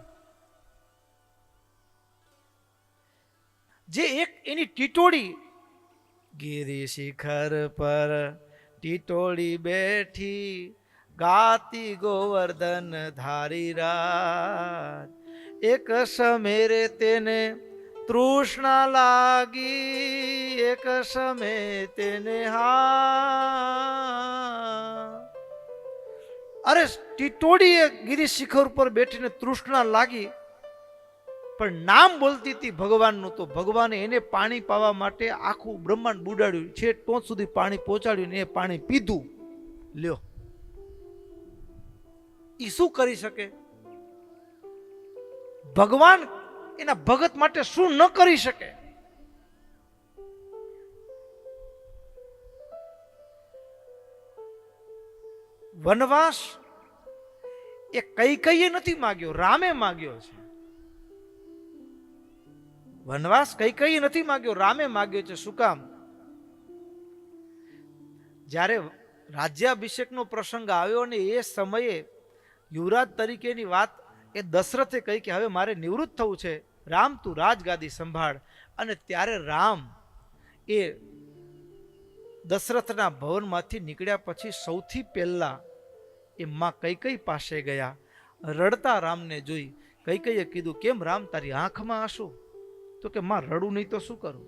જે એક એની ટીટોળી, ગિરી શિખર પર ટીટોળી બેઠી, ગાતી ગોવર્ધન ધારી રાત, એક સમેરે તેને તૃષ્ણા લાગી, એક સમે તેને હા. અરે ટીટોળીએ ગિરી શિખર ઉપર બેઠીને તૃષ્ણા લાગી, પણ નામ બોલતી હતી ભગવાનનું, તો ભગવાને એને પાણી પાવા માટે આખું બ્રહ્માંડ બુડાડ્યું છે, ટોચ સુધી પાણી પહોંચાડ્યું ને એ પાણી પીધું. લ્યો, ઈ શું કરી શકે? ભગવાન એના ભગત માટે શું ન કરી શકે? વનવાસ એ કૈકેયીએ નથી માગ્યો, રામે માગ્યો છે. વનવાસ કૈકેયીએ નથી માગ્યો, રામે માગ્યો છે. શું કામ? જ્યારે રાજ્યાભિષેકનો પ્રસંગ આવ્યો ને એ સમયે યુવરાજ તરીકેની વાત એ દશરથે કહી કે હવે મારે નિવૃત્ત થવું છે, રામ તું રાજગાદી સંભાળ. અને ત્યારે રામ એ દશરથના ભવનમાંથી નીકળ્યા પછી સૌથી પહેલા એ માં કૈકેયી પાસે ગયા. રડતા રામને જોઈ કૈકેયીએ કીધું, કેમ રામ તારી આંખમાં આંસુ? તો કે માં રડું નહીં તો શું કરું?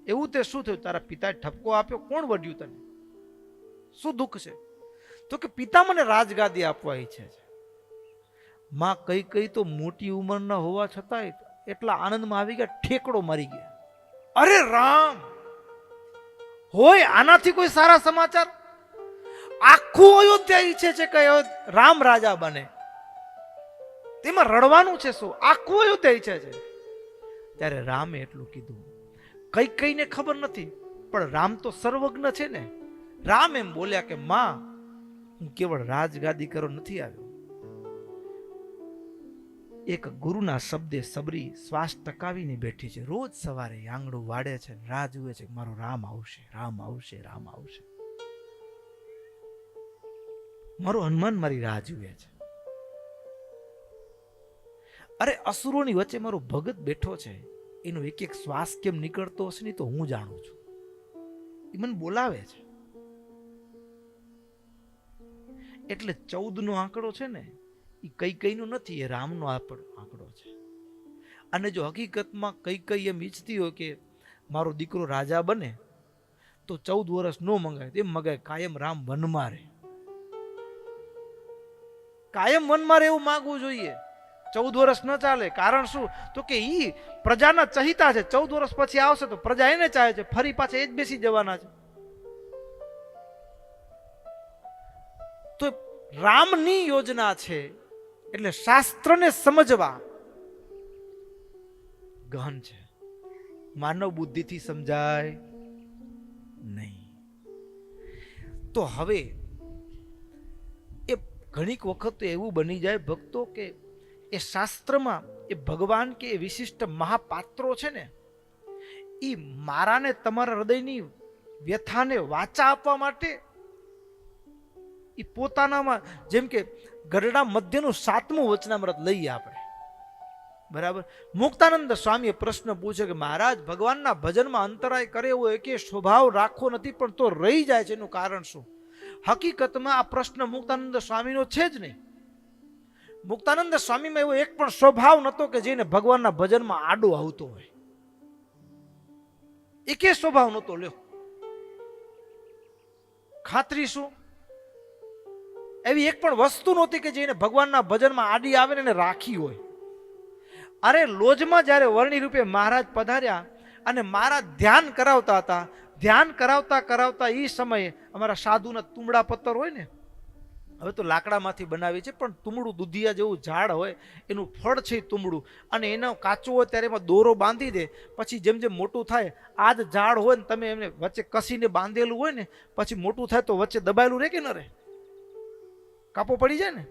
એવું તે શું થયું? તારા પિતાએ ઠપકો આપ્યો? કોણ વઢ્યું તને? શું દુઃખ છે? તો કે પિતા મને રાજગાદી આપવા ઈચ્છે છે. માં કૈકેયી તો મોટી ઉંમરના હોવા છતાંય એટલા આનંદમાં આવી ગયા, ઠેકડો મારી ગયા. અરે રામ, હોય આનાથી કોઈ સારા સમાચાર? આખું અયોધ્યા ઈચ્છે છે કે રામ રાજા બને, તેમાં રડવાનું છે શું? આખું અયોધ્યા ઈચ્છે છે. ત્યારે રામે એટલું કીધું. કૈકેયીને ખબર નથી, પણ રામ તો સર્વજ્ઞ છે ને. રામ એમ બોલ્યા કે માં, હું કેવળ રાજગાદી કરવા નથી આવ્યો. એક ગુરુના શબ્દે સબરી શ્વાસ ટકાવીને બેઠી છે. રોજ સવારે આંગણું વાડે છે, રાહ જુએ છે, મારો રામ આવશે, રામ આવશે, રામ આવશે. મારો હનુમાન મારી રાહ જુએ છે. અરે અસુરોની વચ્ચે મારો ભગત બેઠો છે, એનો એક એક શ્વાસ કેમ નીકળતો હશે ને તો હું જાણું છું. એ મને બોલાવે છે. એટલે 14નો આંકડો છે ને, એ કૈકેયીનો નથી, એ રામનો આંકડો છે. અને જો હકીકતમાં કૈકેયી એમ ઈચ્છતી હોય કે મારો દીકરો રાજા બને, તો 14 વર્ષ નો મંગાય, એમ મંગાય કાયમ રામ વનમાં રહે. કાયમ વનમાં રહે એવું માંગવું જોઈએ. 14 વર્ષ ન ચાલે. કારણ શું? તો કે ઈ પ્રજાના ચહિતા છે. 14 વર્ષ પછી આવશે તો પ્રજા એને ચાહે છે, ફરી પાછા એ જ બેસી જવાના છે. તો રામની યોજના છે. એટલે શાસ્ત્રને સમજવા ગહન છે, માનવ બુદ્ધિથી સમજાય નહીં. તો હવે એ ઘણીક વખત એવું બની જાય ભક્તો કે એ શાસ્ત્રમાં એ ભગવાન કે એ વિશિષ્ટ મહાપાત્રો છે ને, એ મારાને તમારા હૃદયની વ્યથાને વાચા આપવા માટે એ પોતાનામાં, જેમ કે ગરડા મધ્યનું 7મું વચનામૃત લઈએ આપણે, બરાબર. મુક્તાનંદ સ્વામીએ પ્રશ્ન પૂછ્યો કે મહારાજ, ભગવાનના ભજનમાં અંતરાય કરે એવો એકે સ્વભાવ રાખવો નથી પણ તો રહી જાય છે, એનું કારણ શું? હકીકતમાં આ પ્રશ્ન મુક્તાનંદ સ્વામીનો છે જ નહીં. મુક્તાનંદ સ્વામીમાં એવો એક પણ સ્વભાવ નહોતો કે જેને ભગવાનના ભજનમાં આડો આવતો હોય. એકે સ્વભાવ નહોતો. લ્યો, ખાતરી શું? એવી એક પણ વસ્તુ નહોતી કે જેને ભગવાનના ભજનમાં આડી આવે ને એને રાખી હોય. અરે લોજમાં જ્યારે વર્ણી રૂપે મહારાજ પધાર્યા અને મહારાજ ધ્યાન કરાવતા હતા, ધ્યાન કરાવતા કરાવતા એ સમયે અમારા સાધુના તુમડા પત્તર હોય ને, હવે તો લાકડામાંથી બનાવી છે, પણ તુમડું દુધિયા જેવું ઝાડ હોય, એનું ફળ છે તુમડું, અને એનો કાચું હોય ત્યારે એમાં દોરો બાંધી દે. પછી જેમ જેમ મોટું થાય, આ જ ઝાડ હોય ને તમે એમને વચ્ચે કસીને બાંધેલું હોય ને, પછી મોટું થાય તો વચ્ચે દબાયેલું રહે કે ન રહે? કાપો પડી જાય ને.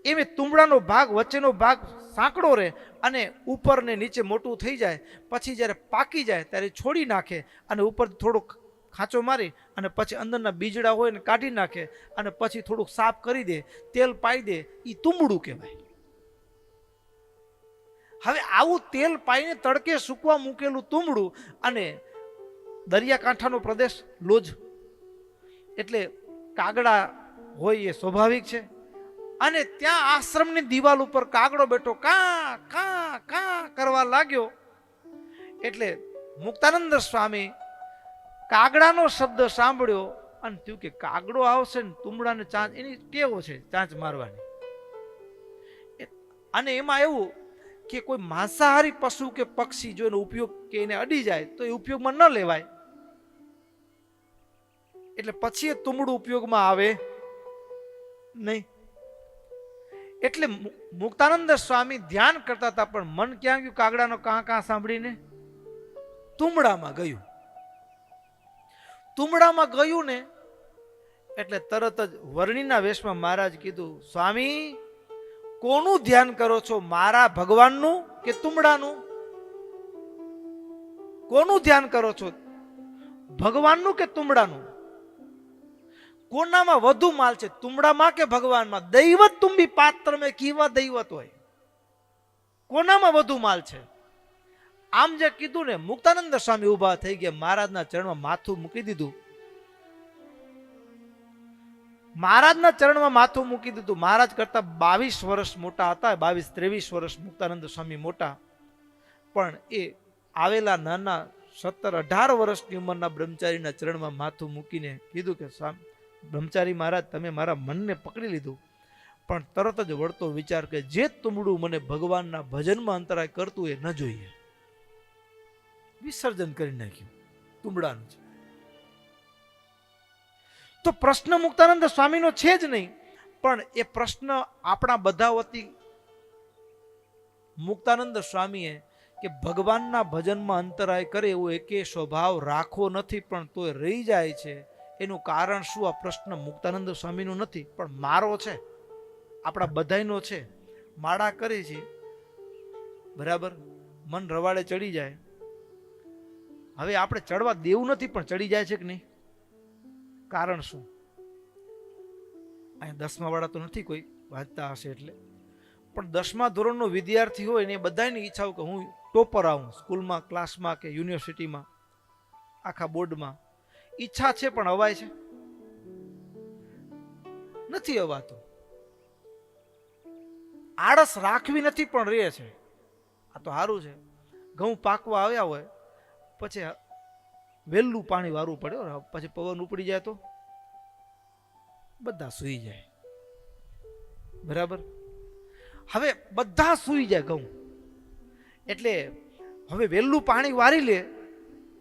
એમ તુમડાનો ભાગ, વચ્ચેનો ભાગ સાંકડો રહે અને ઉપર ને નીચે મોટું થઈ જાય. પછી જ્યારે પાકી જાય ત્યારે છોડી નાખે અને ઉપર થોડુંક ખાંચો મારી અને પછી અંદરના બીજડા હોય ને કાઢી નાખે અને પછી થોડુંક સાફ કરી દે, તેલ પાઈ દે. એ તુમડું કહેવાય. હવે આવું તેલ પાઈને તડકે સૂકવા મૂકેલું તુમડું, અને દરિયાકાંઠાનો પ્રદેશ લોજ એટલે કાગડા હોય એ સ્વાભાવિક છે. અને ત્યાં આશ્રમની દિવાલ ઉપર કાગડો બેઠો કા કા કા કરવા લાગ્યો. એટલે મુક્તાનંદ સ્વામી કાગડાનો શબ્દ સાંભળ્યો અને થયું કે કાગડો આવશે ને તુમડાને ચાંચ, એની ટેવો છે ચાંચ મારવાની. અને એમાં એવું કે કોઈ માંસાહારી પશુ કે પક્ષી જો એનો ઉપયોગ કે એને અડી જાય તો એ ઉપયોગમાં ન લેવાય. એટલે પછી એ તુમડું ઉપયોગમાં આવે નહીં. એટલે મુક્તાનંદ સ્વામી ધ્યાન કરતા હતા, પણ મન ક્યાં ગયું? કાગડાનો કાં કાં સાંભળીને તુમડામાં ગયું. તુમડામાં ગયું ને એટલે તરત જ વર્ણીના વેશમાં મહારાજ કીધું, સ્વામી કોનું ધ્યાન કરો છો, મારા ભગવાનનું કે તુમડાનું? કોનું ધ્યાન કરો છો, ભગવાનનું કે તુમડાનું? કોનામાં વધુ માલ છે, તુમડામાં કે ભગવાનમાં? દૈવત તુંબી પાત્ર મેં કીવા દૈવત હોય, કોનામાં વધુ માલ છે? આમ જે કીધું ને, મુક્તાનંદ સ્વામી ઉભા થઈ ગયા, મહારાજના ચરણમાં માથું મૂકી દીધું. મહારાજના ચરણમાં માથું મૂકી દીધું. મહારાજ કરતા 22 વર્ષ મોટા હતા, 22-23 વર્ષ મુક્તાનંદ સ્વામી મોટા. પણ એ આવેલા નાના 17-18 વર્ષની ઉંમરના બ્રહ્મચારીના ચરણમાં માથું મૂકીને કીધું કે સ્વામી, બ્રહ્મચારી મહારાજ, તમે મારા મનને પકડી લીધું, પણ તરત જ વળતો વિચાર કે જે તુમડું મને ભગવાનના ભજનમાં અંતરાય કરતું એ ન જોઈએ. વિસર્જન કરી નાખ્યું તુમડાનું છે. તો પ્રશ્ન મુક્તાનંદ સ્વામીનો છે જ નહીં, પણ એ પ્રશ્ન આપણા બધા વતી મુક્તાનંદ સ્વામીએ કે ભગવાનના ભજનમાં અંતરાય કરે એવો એકે સ્વભાવ રાખવો નથી પણ તોય રહી જાય છે. એનું કારણ શું? આ પ્રશ્ન મુક્તાનંદ સ્વામીનું નથી, પણ મારો છે, આપણા બધાયનો છે. માળા કરી છે, બરાબર, મન રવાડે ચડી જાય. હવે આપણે ચડવા દેવું નથી, પણ ચડી જાય છે કે નહીં? કારણ શું? અહીંયા 10મા વાળા તો નથી કોઈ, વાંચતા હશે એટલે, પણ 10મા ધોરણનો વિદ્યાર્થી હોય ને એ બધાની ઈચ્છા હોય કે હું ટોપર આવું, સ્કૂલમાં, ક્લાસમાં કે યુનિવર્સિટીમાં, આખા બોર્ડમાં. ઈચ્છા છે પણ અવાય છે નથી અવાતો. આળસ રાખવી નથી પણ રહે છે. આ તો સારું છે, ઘઉં પાકવા આવ્યા હોય પછી વહેલું પાણી વારવું પડે, પછી પવન ઉપડી જાય તો બધા સૂઈ જાય, બરાબર. હવે બધા સૂઈ જાય ઘઉં, એટલે હવે વહેલું પાણી વારી લે,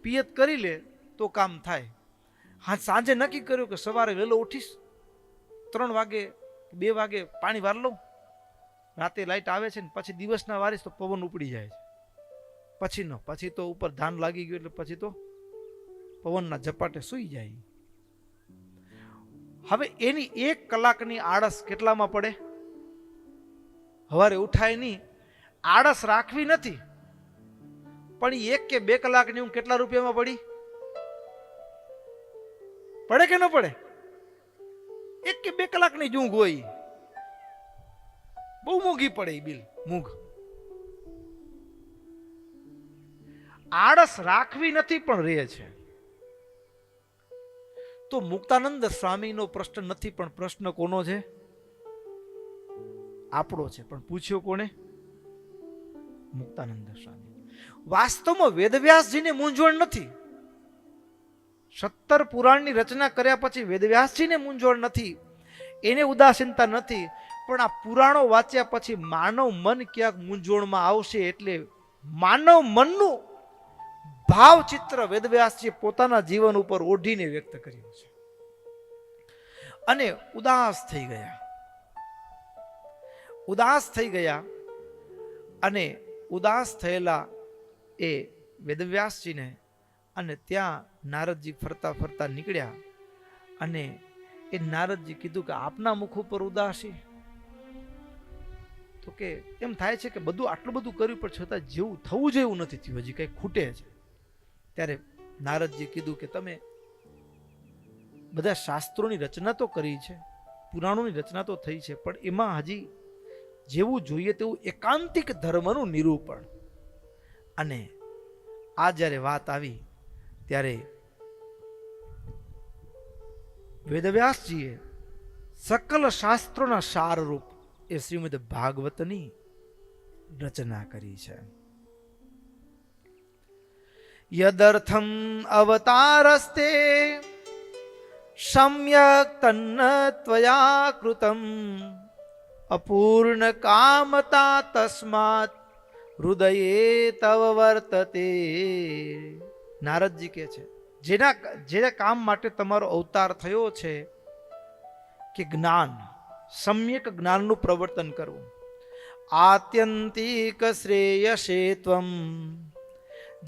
પિયત કરી લે તો કામ થાય. હા, સાંજે નક્કી કર્યું કે સવારે વહેલો ઉઠીશ, 3 વાગે 2 વાગે પાણી વાર લઉં, રાતે લાઈટ આવે છે ને પછી દિવસના વારીશ તો પવન ઉપડી જાય છે. પછી તો ઉપર ધાન લાગી ગયું એટલે પછી તો પવનના ઝપાટે સૂઈ જાય. હવે એની 1 કલાકની આળસ કેટલામાં પડે? સવારે ઉઠાય નહીં. આળસ રાખવી નથી, પણ 1 કે 2 કલાકની ઊંઘ કેટલા રૂપિયામાં પડી? પડે કે ન પડે? 1 કે 2 કલાકની જ ઊંઘ હોય, બહુ મોંઘી પડે એ બિલ મૂંઘ. આળસ રાખવી નથી પણ રહે છે. તો મુક્તાનંદ સ્વામીનો પ્રશ્ન નથી, પણ પ્રશ્ન કોનો છે? આપણો છે. પણ પૂછ્યો કોને? મુક્તાનંદ સ્વામી. વાસ્તવમાં વેદવ્યાસજીને મૂંઝવણ નથી. 17 પુરાણની રચના કર્યા પછી વેદવ્યાસજીને મૂંઝવણ નથી, એને ઉદાસીનતા નથી. પણ આ પુરાણો વાંચ્યા પછી માનવ મન ક્યાંક મૂંઝવણમાં આવશે, એટલે માનવ મનનું ભાવ ચિત્ર વેદવ્યાસજી પોતાના જીવન ઉપર ઓઢીને વ્યક્ત કર્યું છે. અને ઉદાસ થઈ ગયા. ઉદાસ થઈ ગયા અને ઉદાસ થયેલા એ વેદવ્યાસજીને અને ત્યાં નારદજી ફરતા ફરતા નીકળ્યા અને એ નારદજી કીધું કે આપના મુખ ઉપર ઉદાસી. તો કે એમ થાય છે કે બધું આટલું બધું કર્યું પણ છતાં જેવું થવું જોઈએ એવું નથી થયું, હજી કંઈ ખૂટે છે. ત્યારે નારદજી કીધું કે તમે બધા શાસ્ત્રોની રચના તો કરી છે, પુરાણોની રચના તો થઈ છે, પણ એમાં હજી જેવું જોઈએ તેવું એકાંતિક ધર્મનું નિરૂપણ. અને આ જ્યારે વાત આવી ત્યારે વેદવ્યાસજીએ સકલ શાસ્ત્રોના સારરૂપ એ શ્રીમદ ભાગવતની રચના કરી છે. યદર્થમ અવતારસ્તે સમ્યક તન્ન ત્વયા કૃતમ અપૂર્ણ કામતા તસ્માત હૃદયે તવ વર્તતે. નારદજી કહે છે, જે કામ માટે તમારો અવતાર થયો છે કે જ્ઞાન, સમ્યક જ્ઞાનનું પ્રવર્તન કરવું, આત્યંતિક શ્રેયસે ત્વમ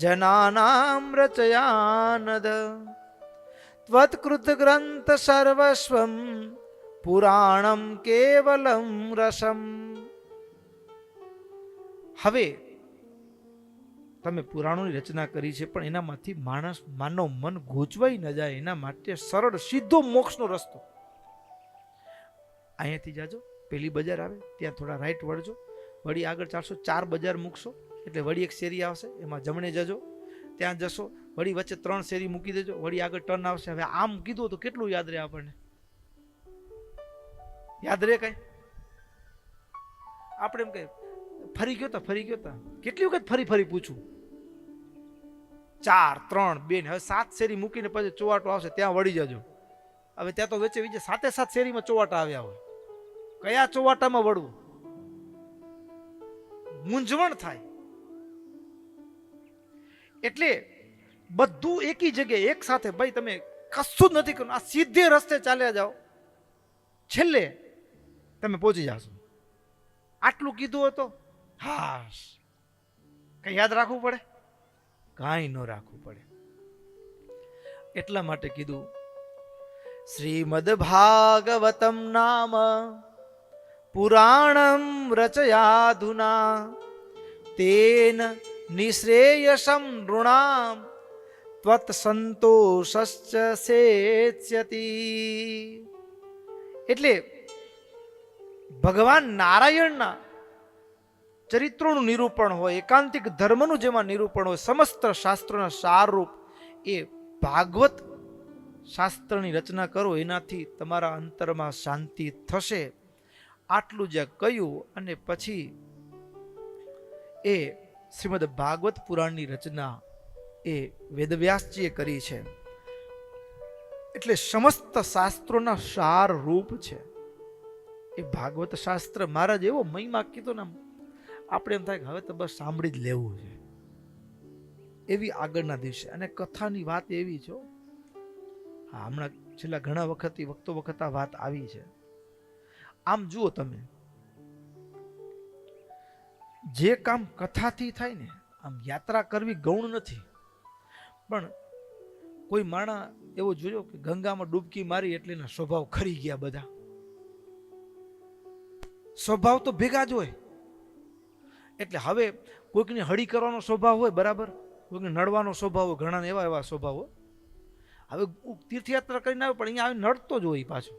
જનાનામ રચયાનદ ત્વત્કૃત ગ્રંથ સર્વસ્વમ પુરાણમ કેવલમ રસમ. હવે તમે પુરાણોની રચના કરી છે, પણ એનામાંથી માનવ મન ગૂંચવાઈ ન જાય એના માટે સરળ સીધો મોક્ષનો રસ્તો. અહીંયાથી જાજો, પેલી બજાર આવે ત્યાં થોડા રાઈટ વળજો, વળી આગળ ચાલશો 4 બજાર મૂકશો એટલે વળી એક શેરી આવશે, એમાં જમણે જજો, ત્યાં જશો, વળી વચ્ચે 3 શેરી મૂકી દેજો, વળી આગળ ટર્ન આવશે. હવે આમ કીધું તો કેટલું યાદ રહે આપણને? યાદ રહે કઈ? આપણે એમ કહે ફરી ગયો તા કેટલી વખત ફરી ફરી પૂછું? 4, 3, 2 હવે 7 શેરી મૂકીને પછી ચોવાટો આવશે ત્યાં વળી જજો. હવે ત્યાં તો વચ્ચે બીજે 7 શેરીમાં ચોવાટા આવ્યા હોય, કયા ચોવાટામાં વળવું? મૂંઝવણ થાય. એટલે બધું એકી જગ્યાએ એક સાથે, ભાઈ તમે કશું જ નથી કરવું, આ સીધે રસ્તે ચાલ્યા જાઓ, છેલ્લે તમે પહોંચી જાશો. આટલું કીધું હતો, હાશ, કઈ યાદ રાખવું પડે? કાંઈ ન રાખવું પડે. એટલા માટે કીધું શ્રીમદ ભાગવતમ નામ પુરાણમ રચયાધુના તેન નિશ્રેયસમ નૃણામ ત્વત સંતોષશ્ચ સેત્સ્યતિ. એટલે ભગવાન નારાયણના ચરિત્રોનું નિરૂપણ હોય, એકાંતિક ધર્મનું જેમાં નિરૂપણ હોય, સમસ્ત શાસ્ત્રોના સારરૂપ એ ભાગવત શાસ્ત્રની રચના કરો, એનાથી તમારા અંતરમાં શાંતિ થશે. આટલું જે કહ્યું અને પછી એ શ્રીમદ ભાગવત પુરાણની રચના એ વેદવ્યાસજીએ કરી છે. એટલે સમસ્ત શાસ્ત્રોના સાર રૂપ છે એ ભાગવત શાસ્ત્ર. મહારાજ એવો મહિમા કીધો ને આપણે એમ થાય કે હવે તો બસ સાંભળી જ લેવું છે, એવી આગળના દિવસે. અને કથાની વાત એવી છે, હા, હમણાં છેલ્લા ઘણા વખત આ વાત આવી છે. આમ જુઓ તમે, જે કામ કથાથી થાય ને, આમ યાત્રા કરવી ગૌણ નથી, પણ કોઈ માણા એવો જોયો કે ગંગામાં ડૂબકી મારી એટલે એના સ્વભાવ ખરી ગયા. બધા સ્વભાવ તો ભેગા જ હોય. એટલે હવે કોઈકને હળી કરવાનો સ્વભાવ હોય, બરાબર, કોઈકને નડવાનો સ્વભાવ હોય, ઘણાને એવા સ્વભાવ હોય. હવે તીર્થયાત્રા કરીને આવે પણ અહીંયા આવી નડતો જ હોય પાછો,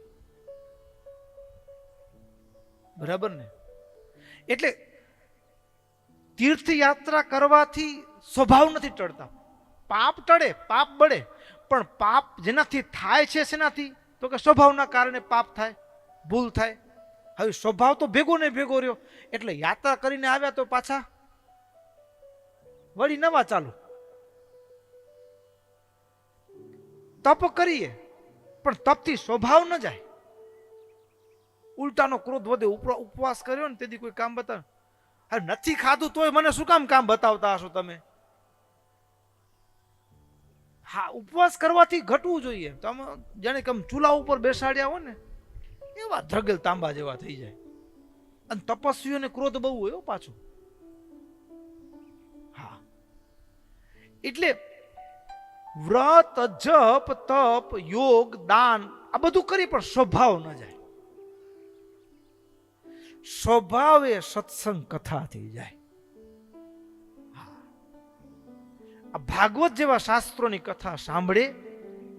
બરાબર ને? એટલે તીર્થયાત્રા કરવાથી સ્વભાવ નથી ટળતા. પાપ ટળે, પાપ બળે, પણ પાપ જેનાથી થાય છે શેનાથી? તો કે સ્વભાવના કારણે પાપ થાય, ભૂલ થાય. હવે સ્વભાવ તો ભેગો ને ભેગો રહ્યો, એટલે યાત્રા કરીને આવ્યા તો પાછા વળી નવા ચાલુ. તપ કરીએ પણ તપથી સ્વભાવ ન જાય, ઉલટાનો ક્રોધ વધે. ઉપવાસ કર્યો ને તેથી કોઈ કામ બતાવે, હવે નથી ખાધું તોય મને શું કામ બતાવતા હશો તમે? હા, ઉપવાસ કરવાથી ઘટવું જોઈએ. તમે જાણે કે ચૂલા ઉપર બેસાડ્યા હોય ને એવા ધગલ તાંબા જેવા થઈ જાય. અને તપસ્વીઓને ક્રોધ બહુ હોય પાછું. હા, એટલે વ્રત, જપ, તપ, યોગ, દાન આ બધું કરી પણ સ્વભાવ ન જાય. સ્વભાવ એ સત્સંગ કથા થઈ જાય. આ ભાગવત જેવા શાસ્ત્રોની કથા સાંભળે,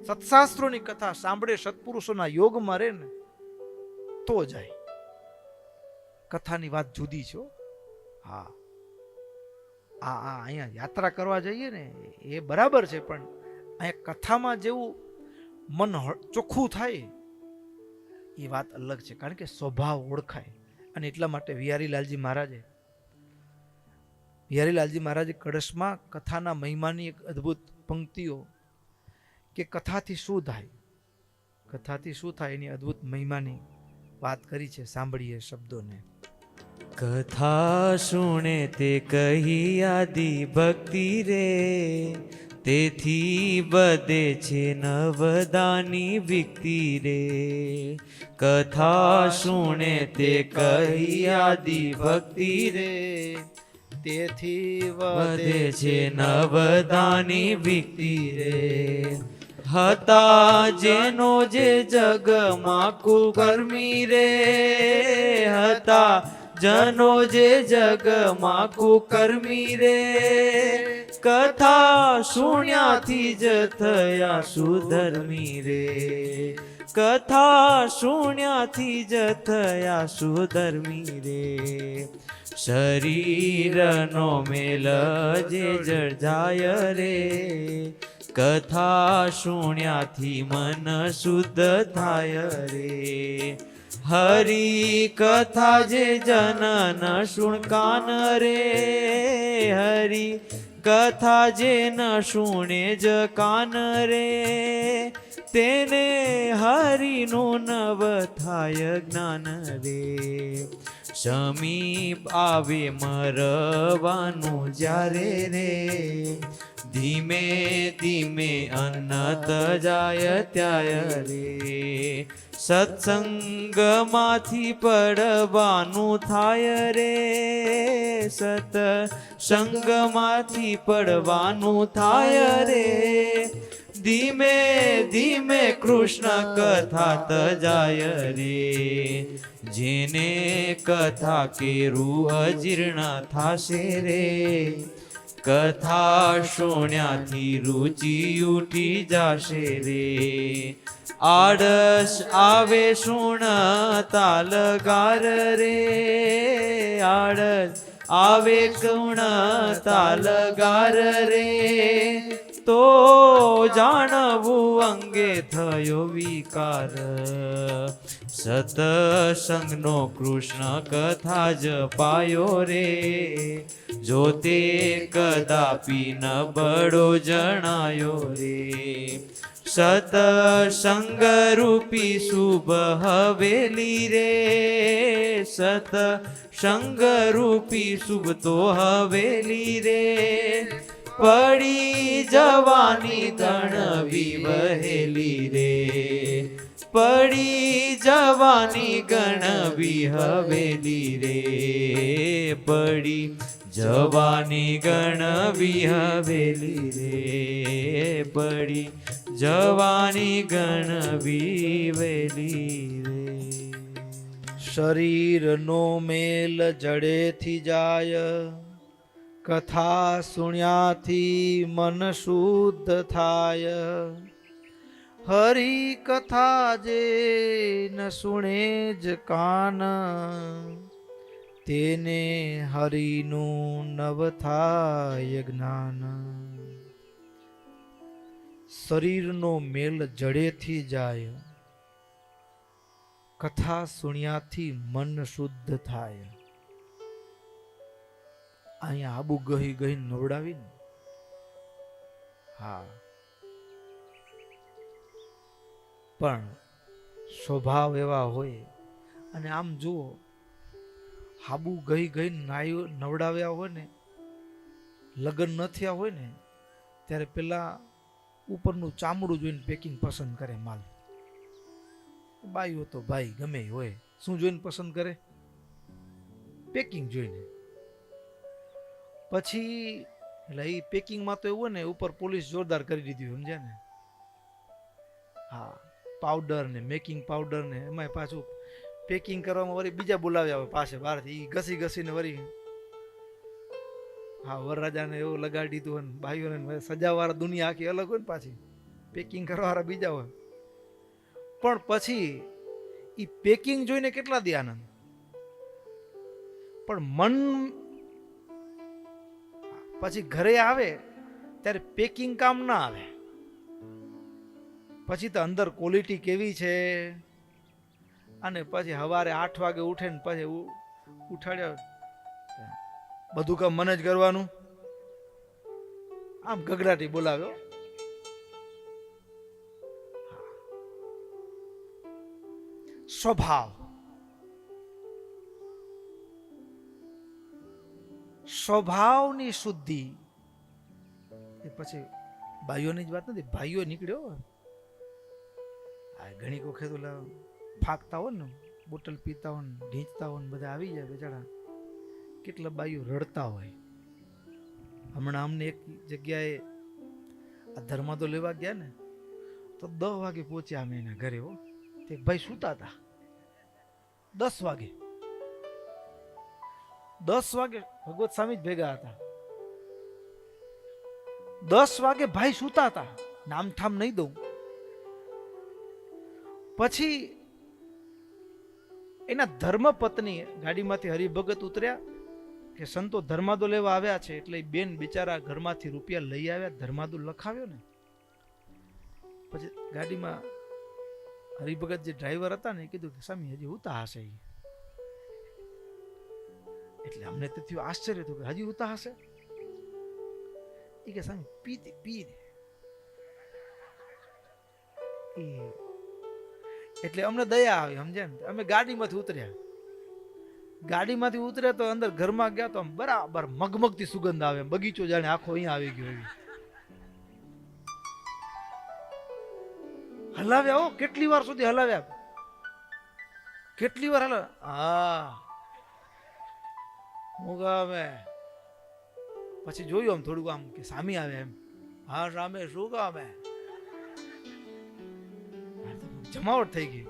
સત્શાસ્ત્રોની કથા સાંભળે, સત્પુરુષોના યોગમાં રહે ને તો જાય. કથાની વાત જુદી છે. હા, અહીંયા યાત્રા કરવા જઈએ ને એ બરાબર છે, પણ અહીંયા કથામાં જેવું મન ચોખ્ખું થાય એ વાત અલગ છે, કારણ કે સ્વભાવ ઓળખાય. અને એટલા માટે વિહારીલાલજી મહારાજે કળશમાં કથાના મહિમાની એક અદ્ભુત પંક્તિઓ કે કથાથી શું થાય એની અદ્ભુત મહિમાની વાત કરી છે. સાંભળીએ શબ્દોને. કથા સુણે તે કહી આદિ ભક્તિ રે, તેથી બધે છે નવદાની વિકતિ રે. કથા સુણે તે કહી આદિ ભક્તિ રે, તેથી વધે છે નવદાની વિકતિ રે. હતા જેનો જે જગમાં કુકર્મી રે, હતા જનો જે જગમાં કુકર્મી રે. કથા સુણ્યાથી જ થયા સુધર્મી રે, કથા સુણ્યાથી જ થયા સુધર્મી રે. શરીરનો મેલ જે જળજાય રે, કથા સુણ્યાથી મન શુદ્ધ થાય રે. હરી કથા જે જનન શુણકાન રે, હરી કથા જે ન શુણે જ કાન રે. તેને હરિનું નવ થાય જ્ઞાન રે. સમીપ આવે મરવાનું જ્યારે રે, ધીમે ધીમે અન્નત જાય ત્યાય રે. સત્સંગમાંથી પડવાનું થાય રે, સત્સંગમાંથી પડવાનું થાય રે. ધીમે ધીમે કૃષ્ણ કથા તજાય રે. જેને કથા કેરું અજીર્ણ થાશે રે, કથા સુણ્યાથી રુચિ ઉઠી જાશે રે. આળસ આવે સુણતા લગાર રે, આળસ આવે સુણતા લગાર રે. તો જાણવું અંગે થયો વિકાર, સતસંગનો કૃષ્ણ કથા જ પાયો રે. જો તે કદાપી ન બળો જણાયો રે. સતસંગ રૂપી શુભ હવેલી રે, સતસંગ રૂપી શુભ તો હવેલી રે. પડી જવાની ગણવી વહેલી રે, પડી જવાની ગણવી હવેલી રે. પડી જવાની ગણવી હવેલી રે, પડી જવાની ગણવી વેલી રે. શરીરનો મેલ જડેથી જાય, કથા સુણ્યાથી મન શુદ્ધ થાય. હરી કથા જે ન સુણે જ કાન, તેને હરિનું નવ થાય જ્ઞાન. શરીરનો મેલ જડેથી જાય, કથા સુણ્યાથી મન શુદ્ધ થાય. અહીંયા આબુ ગહી ગહી નવડાવી ને, હા, પણ સ્વભાવ એવા હોય. અને આમ જુઓ, હાબુ ગઈ ગઈ નવડાવ્યા હોય ને, લગ્ન ન થયા હોય ને, ત્યારે પેલા ઉપરનું ચામડું જોઈને પેકિંગ પસંદ કરે માલ. બાઈઓ તો ભાઈ ગમે હોય, શું જોઈને પસંદ કરે? પેકિંગ જોઈને. પછી એટલે એ પેકિંગમાં તો એવું હોય ને, ઉપર પોલીસ જોરદાર કરી દીધી, સમજ્યા ને? હા, પાવડર ને મેકિંગ પાવડર ને એમાં પાછું પેકિંગ કરવામાં વળી બીજા બોલાવ્યા હોય પાસે બહારથી, ઘસી ઘસીને વળી. હા, વરરાજાને એવું લગાડી દીધું હોય ને, ભાઈઓને સજાવાળા દુનિયા આખી અલગ હોય ને, પાછી પેકિંગ કરવાવાળા બીજા હોય. પણ પછી એ પેકિંગ જોઈને કેટલા દે આનંદ. પણ મન પછી ઘરે આવે ત્યારે પેકિંગ કામ ના આવે. પછી તો અંદર ક્વોલિટી કેવી છે. અને પછી સવારે 8 વાગે ઉઠે ને પછી ઉઠાડ્યા, બધું કામ મને જ કરવાનું, આમ ગગડાટી બોલાવ્યો. સ્વભાવ, સ્વભાવની શુદ્ધિ. એ પછી ભાઈઓની જ વાત નથી, ભાઈઓ નીકળ્યો. ઘણી વખત ઓલા ફાકતા હોય ને, બોટલ પીતા હોય ને, ઢીંચતા હોય ને, બધા આવી જાય બેચારા. કેટલા બાઈઓ રડતા હોય. હમણાં અમને એક જગ્યાએ આ ધર્માદો લેવા ગયા ને, તો 10 વાગે પહોંચ્યા અમે એના ઘરે. હો, તે ભાઈ સૂતા હતા 10 વાગે. 10 વાગે ભગવત સ્વામી જ ભેગા હતા. 10 વાગે ભાઈ સૂતા હતા. નામ ઠામ નહીં દઉં. પછી એના ધર્મપત્ની ગાડીમાંથી હરિભગત ઉતર્યા કે સંતો ધર્માદો લેવા આવ્યા છે, એટલે બેન બિચારા ઘરમાંથી રૂપિયા લઈ આવ્યા, ધર્માદો લખાવ્યો ને. પછી ગાડીમાં હરિભગત જે ડ્રાઈવર હતા ને, એ કીધું કે સ્વામી હજી ઉતા હશે. એટલે અમને તો થયું આશ્ચર્ય થયું કે હજી ઉતા હશે. એ કે સ્વામી પી દે. એટલે અમને દયા આવી, સમજ્યા ને? અમે ગાડીમાંથી ઉતર્યા. ગાડીમાંથી ઉતર્યા તો અંદર ઘરમાં ગયા તો બરાબર મગમગતી સુગંધ આવે, બગીચો જાણે આખો અહીંયા આવી ગયો. હલાવ્યા. હો, કેટલી વાર સુધી હલાવ્યા, કેટલી વાર હલાવ્યા. હા, હું અમે પછી જોયું આમ થોડુંક આમ કે સામી આવે એમ. હા, સામે શું કામે? જમાવટ થઈ ગઈ.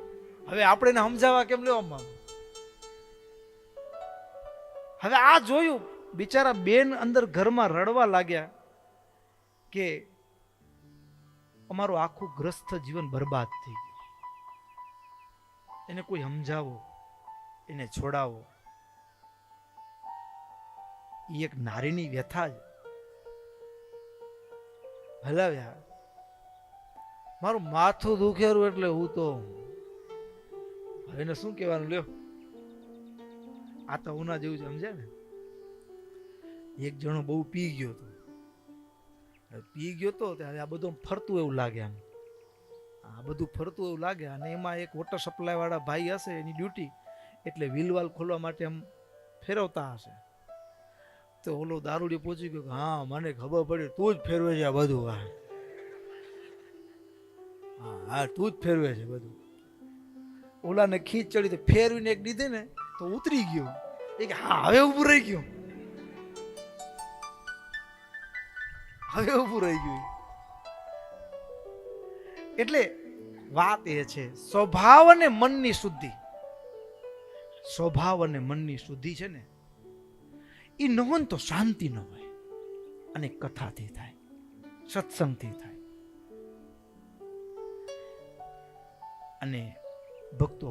હવે આપણે એને સમજાવવા કેમ લેવામાં? હવે આ જોયું, બિચારા બેન અંદર ઘરમાં રડવા લાગ્યા કે અમારું આખું ગ્રસ્ત જીવન બરબાદ થઈ ગયું. એને કોઈ સમજાવો, એને છોડાવો. એ એક નારીની વ્યથા જ. હલાવ્યા. મારું માથું દુખેરું એટલે હું તો એને શું કહેવાનું લ્યો. આ તો ઉના જેવું છે, સમજે ને? એક જણો બહુ પી ગયો તો આ બધું ફરતું એવું લાગે. આમ આ બધું ફરતું એવું લાગે. અને એમાં એક વોટર સપ્લાય વાળા ભાઈ હશે, એની ડ્યુટી એટલે વ્હીલવાલ ખોલવા માટે આમ ફેરવતા હશે. તો ઓલો દારૂડી પહોંચી ગયો કે હા મને ખબર પડી, તું જ ફેરવે છે આ બધું. હા, તું જ ફેરવે છે બધું. ઓલાને ખીચ ચડી તો ફેરવીને એક દીધે ને તો ઉતરી ગયો. એ કે હા હવે ઊભું રહી ગયું, હવે ઊભું રહી ગયું. એટલે વાત એ છે, સ્વભાવ અને મનની શુદ્ધિ. સ્વભાવ અને મનની શુદ્ધિ છે ને, એ ન હોય તો શાંતિ ન હોય. અને કથાથી થાય, સત્સંગથી થાય. અને ભક્તો